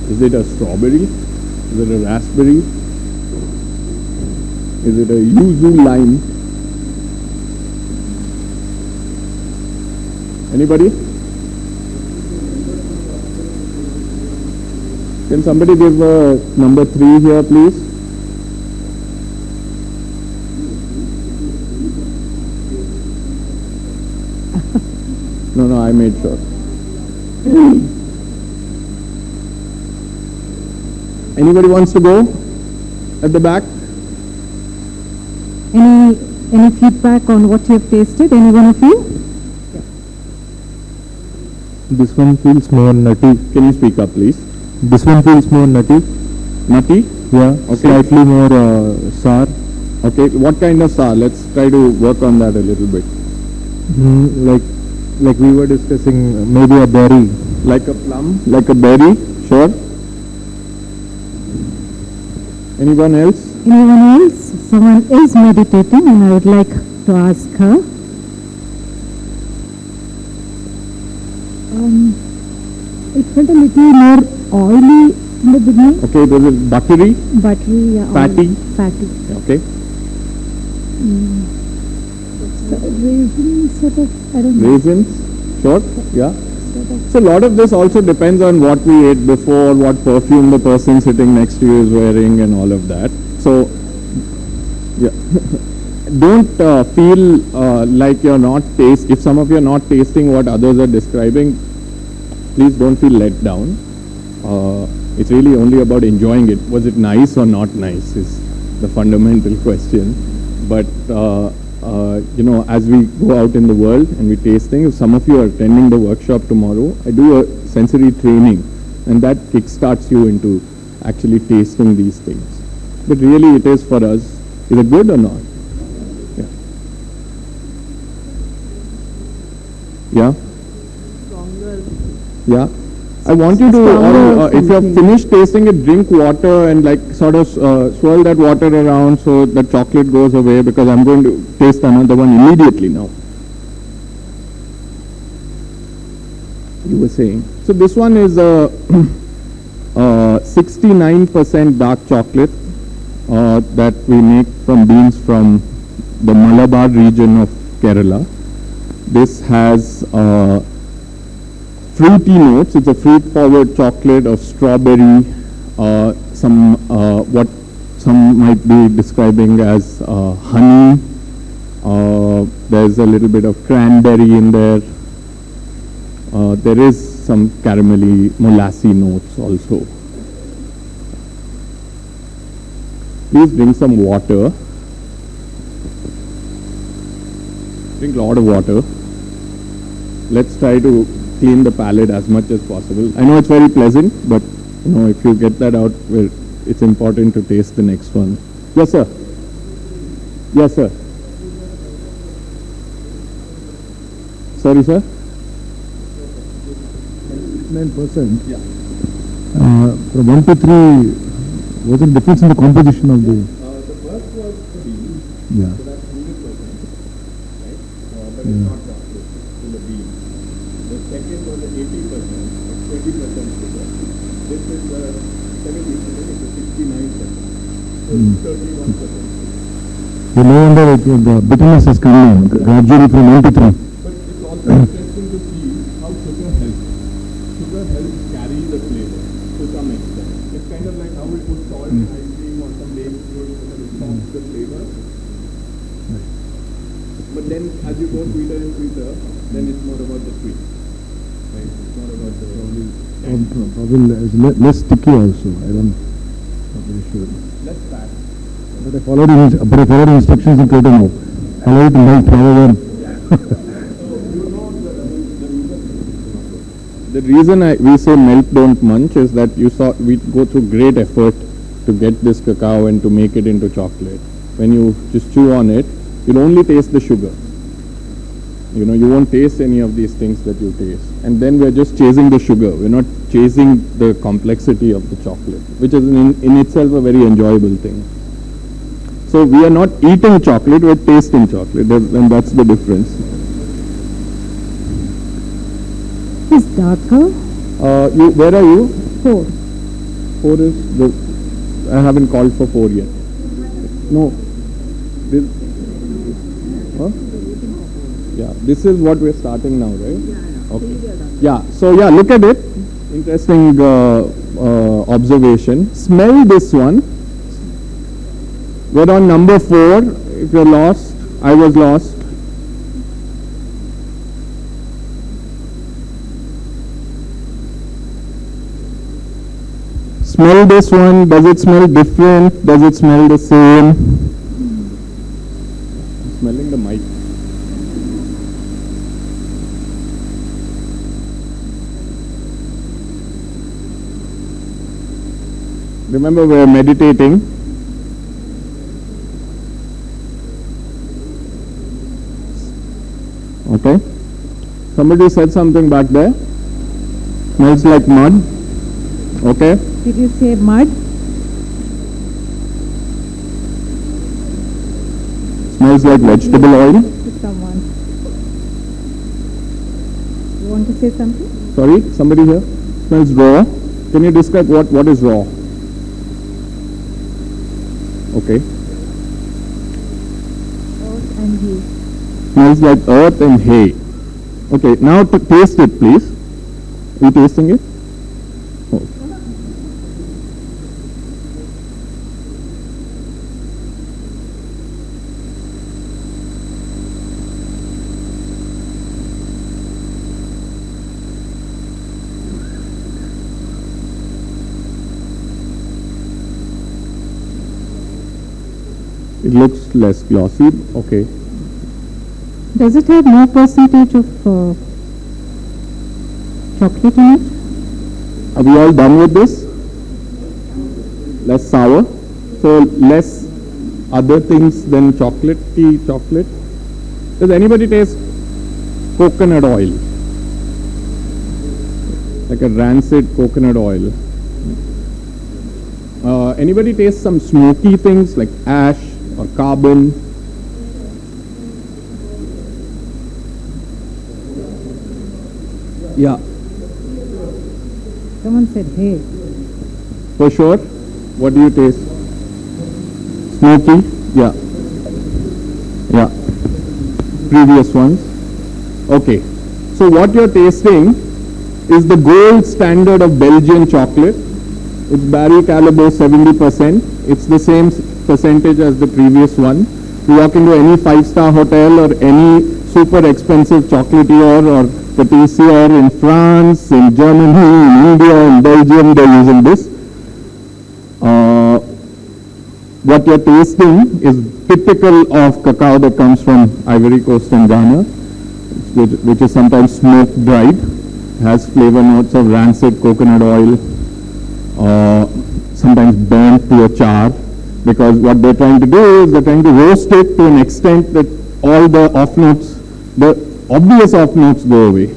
Is it a strawberry? Is it a raspberry? Is it a yuzu lime? Anybody? Can somebody give number 3 here, please? No, I made sure. Anybody wants to go at the back? Any feedback on what you have tasted? Any one of you? This one feels more nutty. Can you speak up, please? This one feels more nutty. Nutty? Yeah. Okay. Slightly more sour. Okay. What kind of sour? Let's try to work on that a little bit. Like we were discussing, maybe a berry. Like a plum? Like a berry? Sure. Anyone else? Anyone else? Someone is meditating and I would like to ask her. It felt a little more oily in the beginning. Okay, was it buttery? Buttery, yeah. Fatty? Oily, fatty. Okay. Raisins, sort of, I don't know. Raisins? Sure. Yeah. So a lot of this also depends on what we ate before, what perfume the person sitting next to you is wearing and all of that. So, yeah. Don't feel like you're not if some of you are not tasting what others are describing, please don't feel let down. It's really only about enjoying it. Was it nice or not nice is the fundamental question. But as we go out in the world and we taste things, if some of you are attending the workshop tomorrow, I do a sensory training and that kickstarts you into actually tasting these things. But really it is for us. Is it good or not? Yeah. Yeah. I want you to, if you have finished tasting it, drink water and like sort of swirl that water around so the chocolate goes away, because I'm going to taste another one immediately now. You were saying. So this one is a 69% dark chocolate that we make from beans from the Malabar region of Kerala. This has fruity notes. It's a fruit-forward chocolate of strawberry, what some might be describing as honey. There's a little bit of cranberry in there. There is some caramelly, molassy notes also. Please drink some water. Drink a lot of water. Let's try to clean the palate as much as possible. I know it's very pleasant, but if you get that out, it's important to taste the next one. Yes, sir. Yes, sir. Sorry, sir. 99%. Yeah. From 1 to 3, was it difference in the composition of the? The first was the bean, Yeah. so that's 100%, right? But Yeah. it's not chocolate, it's still a bean. The second was the 80%, it's 20% sugar. This is the 70%, it's a 69%. So it's 31%. So no wonder the bitterness has come down gradually from 1 to 3. But it's also interesting to see how sugar helps. Sugar helps carry the flavor to some extent. It's kind of like how we put salt in ice cream or some baked fruit so that it forms the flavor. But then as you go sweeter and sweeter, then it's more about the sweet. Right? It's not about the Probably less sticky also. I don't. Not very sure. less fat. But I followed instructions in Kyoto now. Allow it to melt rather than. The reason we say melt don't munch is that we go through great effort to get this cacao and to make it into chocolate. When you just chew on it, you'll only taste the sugar. You know, you won't taste any of these things that you taste. And then we're just chasing the sugar. We're not chasing the complexity of the chocolate, which is in itself a very enjoyable thing. So we are not eating chocolate, we're tasting chocolate, and that's the difference. It's darker. Where are you? 4. 4 is I haven't called for 4 yet. No. This, huh? Yeah, this is what we're starting now, right? Okay. Yeah, so yeah, look at it. Interesting observation. Smell this one. We're on number 4. If you're lost, I was lost. Smell this one. Does it smell different? Does it smell the same? I'm smelling the mic. Remember, we're meditating. Okay. Somebody said something back there. Smells like mud. Okay. Did you say mud? Smells like vegetable oil. To someone. You want to say something? Sorry, somebody here. Smells raw. Can you describe what is raw? Okay. Earth and hay. Smells like earth and hay. Okay, now to taste it, please. Are you tasting it? Oh. It looks less glossy. Okay. Does it have more percentage of chocolate in it? Are we all done with this? Less sour. So less other things than chocolatey chocolate. Does anybody taste coconut oil? Like a rancid coconut oil. Anybody taste some smoky things like ash or carbon? Yeah, Someone said hay. for sure. What do you taste? Smoky? Yeah. Yeah. Previous ones. Okay. So what you're tasting is the gold standard of Belgian chocolate. It's Barry Callebaut 70%. It's the same percentage as the previous one. You walk into any 5-star hotel or any super expensive chocolatier or patissier in France, in Germany, in India, in Belgium, they're using this. What you're tasting is typical of cacao that comes from Ivory Coast and Ghana, which is sometimes smoke dried, has flavor notes of rancid coconut oil, sometimes burnt to a char, because what they're trying to do is they're trying to roast it to an extent that all the off notes, the obvious off notes go away,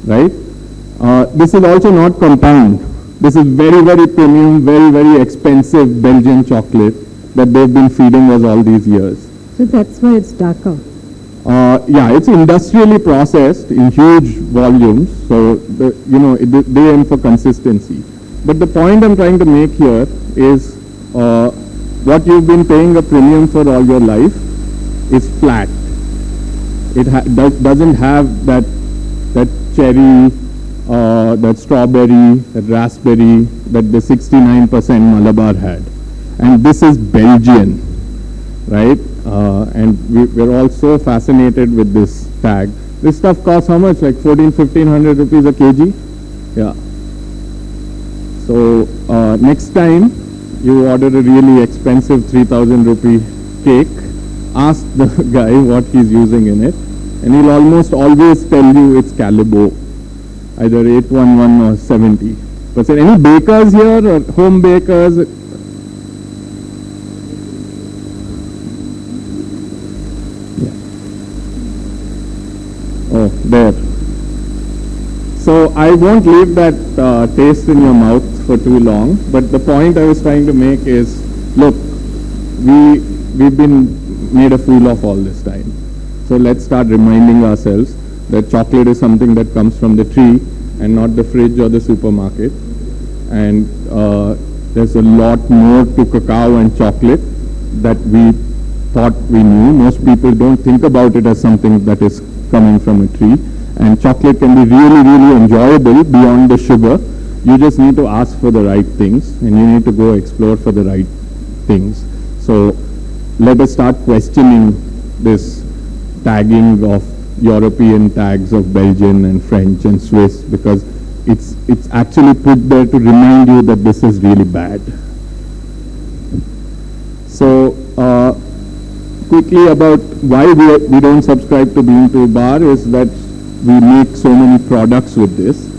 right? this is also not compound. This is very, very premium, very, very expensive Belgian chocolate that they've been feeding us all these years. So that's why it's darker. Yeah, it's industrially processed in huge volumes, so they aim for consistency. But the point I'm trying to make here is what you've been paying a premium for all your life is flat. It doesn't have that cherry, that strawberry, that raspberry that the 69% Malabar had. And this is Belgian, right? And we're all so fascinated with this tag. This stuff costs how much? Like 1500 rupees a kg? Yeah. So next time you order a really expensive 3000 rupee cake, ask the guy what he's using in it, and he'll almost always tell you it's Calibo, either 811 or 70. But any bakers here or home bakers? Yeah. Oh, there. So I won't leave that taste in your mouth for too long, but the point I was trying to make is, look, we've been made a fool of all this time. So let's start reminding ourselves that chocolate is something that comes from the tree and not the fridge or the supermarket. And there's a lot more to cacao and chocolate that we thought we knew. Most people don't think about it as something that is coming from a tree. And chocolate can be really, really enjoyable beyond the sugar. You just need to ask for the right things, and you need to go explore for the right things. So let us start questioning this tagging of European tags of Belgian and French and Swiss, because it's actually put there to remind you that this is really bad. So quickly about why we don't subscribe to Bean to Bar is that we make so many products with this.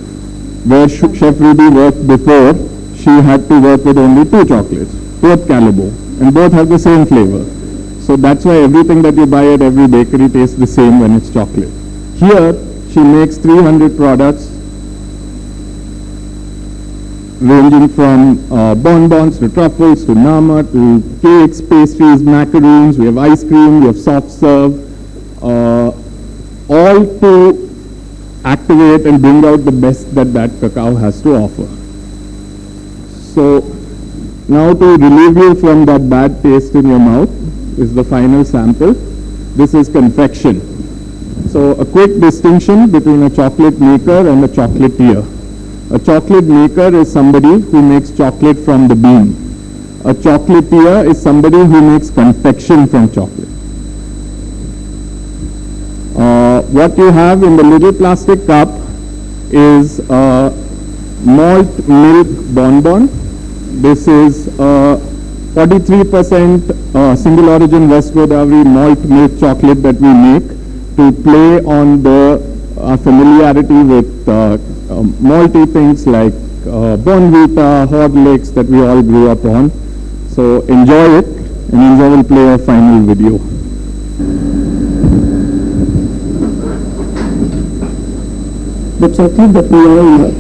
Where Chef Ruby worked before, she had to work with only 2 chocolates, both Calibo, and both have the same flavor. So that's why everything that you buy at every bakery tastes the same when it's chocolate. Here, she makes 300 products ranging from bonbons to truffles to nama to cakes, pastries, macaroons. We have ice cream, we have soft serve, all to activate and bring out the best that cacao has to offer. So now to relieve you from that bad taste in your mouth is the final sample. This is confection. So a quick distinction between a chocolate maker and a chocolatier. A chocolate maker is somebody who makes chocolate from the bean. A chocolatier is somebody who makes confection from chocolate. What you have in the little plastic cup is malt milk bonbon. This is 43% single origin West Godavari malt milk chocolate that we make to play on the familiarity with malty things like Bonvita, Horlicks that we all grew up on. So enjoy it, and Inza will play a final video. The chocolate that we all love.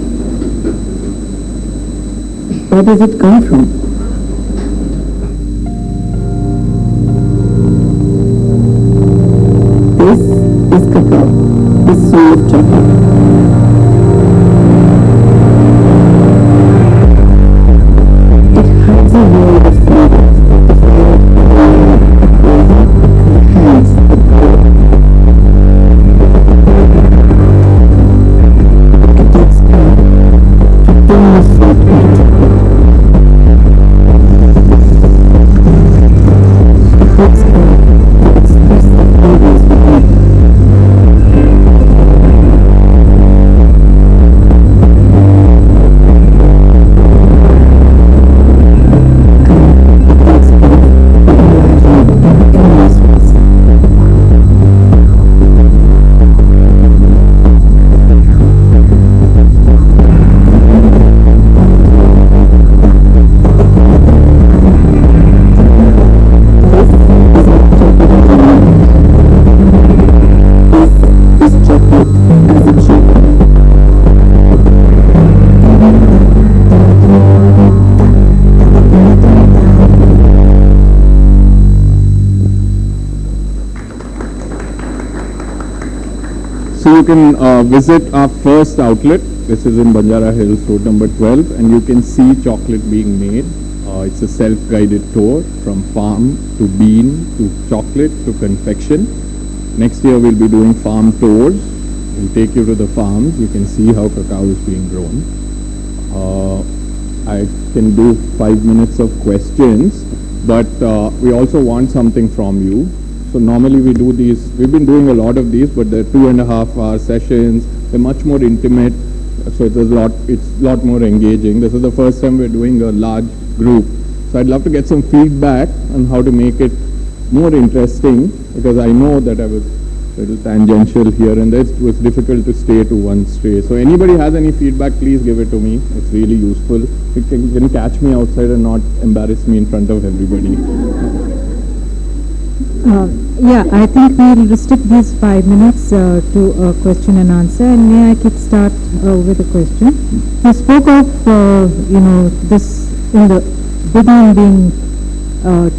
Where does it come from? This is cacao, the soul of chocolate. It hides a world of flavors, the flavor of crazy, the hands, the color. It takes time to turn the salt into chocolate. It takes time to express the flavors within. So you can visit our first outlet. This is in Banjara Hills, road number 12, and you can see chocolate being made. It's a self-guided tour from farm to bean to chocolate to confection. Next year we'll be doing farm tours. We'll take you to the farms. You can see how cacao is being grown. I can do 5 minutes of questions, but we also want something from you. So normally we do these, we've been doing a lot of these, but they're 2.5 hour sessions. They're much more intimate, so it's a lot more engaging. This is the first time we're doing a large group. So I'd love to get some feedback on how to make it more interesting, because I know that I was a little tangential here and there. It was difficult to stay to one stray. So anybody has any feedback, please give it to me. It's really useful. You can catch me outside and not embarrass me in front of everybody. Yeah, I think we'll restrict these 5 minutes to a question and answer. And may I kickstart with a question? You spoke of, this in the beginning being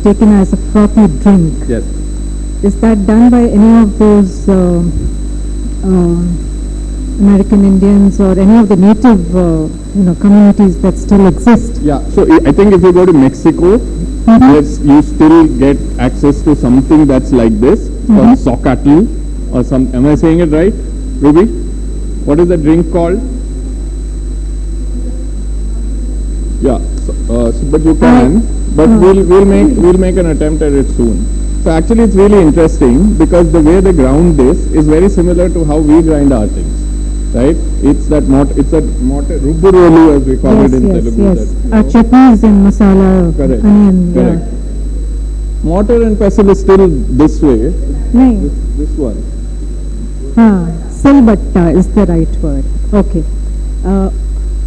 taken as a frothy drink. Yes. Is that done by any of those American Indians or any of the native, communities that still exist? Yeah, so I think if you go to Mexico, yes, you still get access to something that's like this, called socatl or some. Am I saying it right, Ruby? What is the drink called? Yeah, but you can. But we'll make an attempt at it soon. So actually, it's really interesting because the way they ground this is very similar to how we grind our things. Right? It's that ruburolu, as we call it in Telugu. Yes. Chutneys and masala, Correct. onion. Correct. Yeah. Mortar and pestle is still this way. No. This one. Silbatta is the right word. Okay.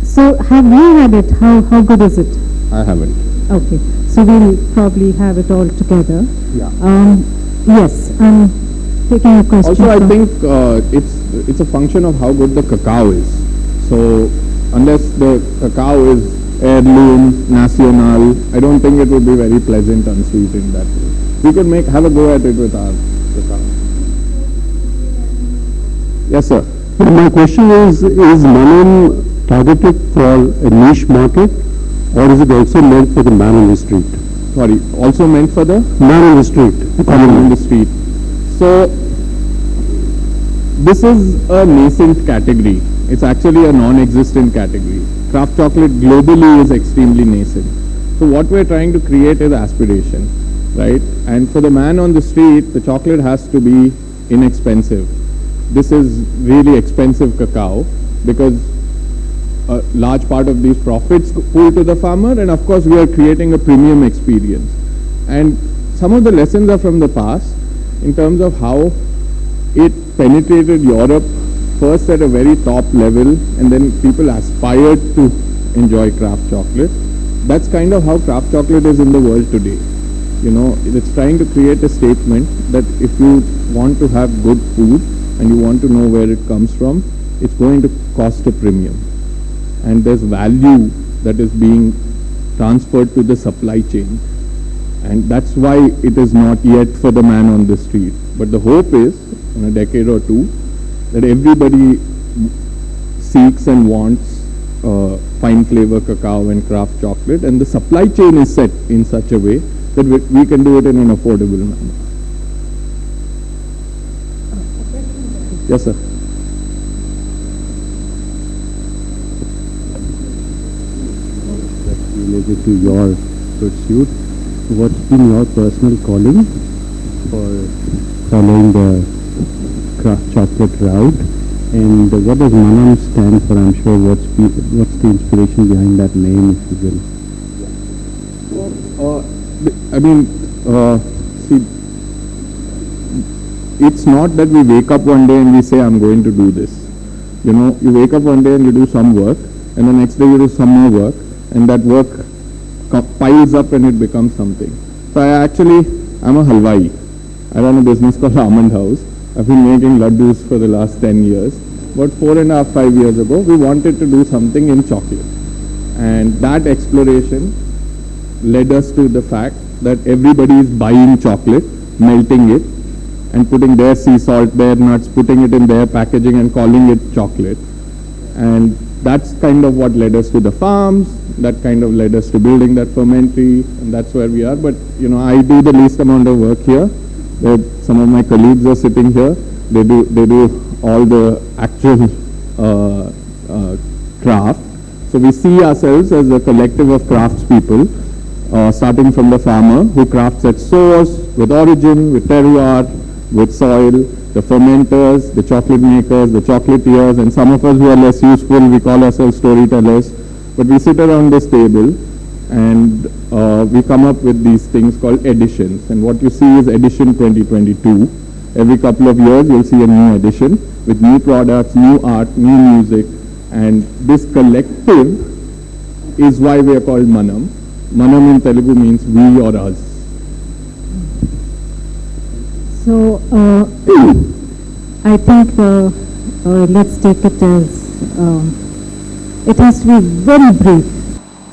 So have you had it? How good is it? I haven't. Okay. So we'll probably have it all together. Yeah. Yes. I'm taking a question. Also, I think it's a function of how good the cacao is. So unless the cacao is heirloom, national, I don't think it would be very pleasant and sweet in that way. We could have a go at it with our cacao. Yes, sir. My question is Manam targeted for a niche market, or is it also meant for the man on the street? Sorry, also meant for the Man on the street. man on the street. So this is a nascent category. It's actually a non-existent category. Craft chocolate globally is extremely nascent. So what we're trying to create is aspiration, right? And for the man on the street, the chocolate has to be inexpensive. This is really expensive cacao because a large part of these profits go to the farmer, and of course we are creating a premium experience. And some of the lessons are from the past in terms of how it penetrated Europe first at a very top level, and then people aspired to enjoy craft chocolate. That's kind of how craft chocolate is in the world today. It's trying to create a statement that if you want to have good food and you want to know where it comes from, it's going to cost a premium. And there's value that is being transferred to the supply chain. And that's why it is not yet for the man on the street. But the hope is, in a decade or two, that everybody seeks and wants fine flavor cacao and craft chocolate, and the supply chain is set in such a way that we can do it in an affordable manner. Yes, sir. Related to your pursuit, what's been your personal calling for following the craft chocolate route, and what does Manam stand for? I'm sure what's the inspiration behind that name, if you will? See, it's not that we wake up one day and we say, I'm going to do this. You wake up one day and you do some work, and the next day you do some more work, and that work piles up and it becomes something. So I'm a halwai. I run a business called Almond House. I've been making laddus for the last 10 years. But 4.5, 5 years ago, we wanted to do something in chocolate. And that exploration led us to the fact that everybody is buying chocolate, melting it, and putting their sea salt, their nuts, putting it in their packaging and calling it chocolate. And that's kind of what led us to the farms, that kind of led us to building that fermentary, and that's where we are. But, I do the least amount of work here. Some of my colleagues are sitting here. They do all the actual craft. So we see ourselves as a collective of craftspeople, starting from the farmer who crafts at source, with origin, with terroir, with soil, the fermenters, the chocolate makers, the chocolatiers, and some of us who are less useful, we call ourselves storytellers. But we sit around this table and we come up with these things called editions. And what you see is edition 2022. Every couple of years you'll see a new edition with new products, new art, new music. And this collective is why we are called Manam. Manam in Telugu means we or us. So, I think let's take it as, it has to be very brief.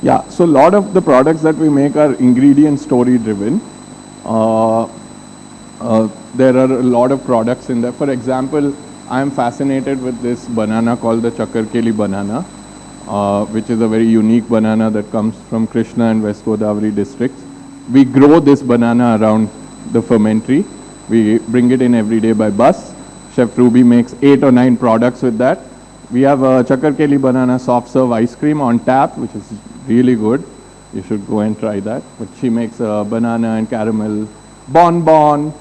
Yeah, so a lot of the products that we make are ingredient story driven. There are a lot of products in there. For example, I am fascinated with this banana called the Chakarkeli banana, which is a very unique banana that comes from Krishna and West Godavari districts. We grow this banana around the fermentary. We bring it in every day by bus. Chef Ruby makes 8 or 9 products with that. We have a Chakarkeli banana soft serve ice cream on tap, which is really good. You should go and try that. But she makes a banana and caramel bonbon.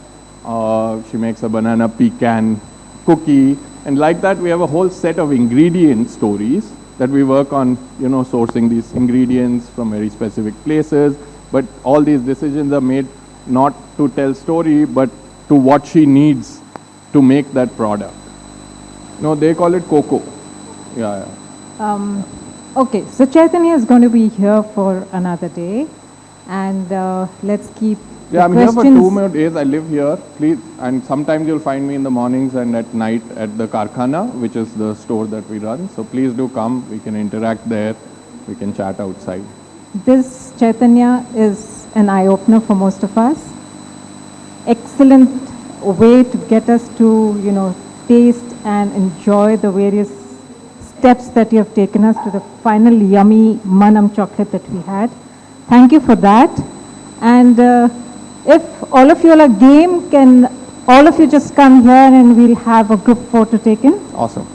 She makes a banana pecan cookie, and like that we have a whole set of ingredient stories that we work on, sourcing these ingredients from very specific places. But all these decisions are made not to tell story, but to what she needs to make that product. No, they call it cocoa. Yeah. Okay, so Chaitanya is going to be here for another day, and let's keep Yeah, I'm here for 2 more days. I live here, please. And sometimes you'll find me in the mornings and at night at the Karkhana, which is the store that we run. So please do come. We can interact there. We can chat outside. This Chaitanya is an eye-opener for most of us. Excellent way to get us to, taste and enjoy the various steps that you have taken us to the final yummy Manam chocolate that we had. Thank you for that. And if all of you are game, can all of you just come here and we'll have a group photo taken? Awesome.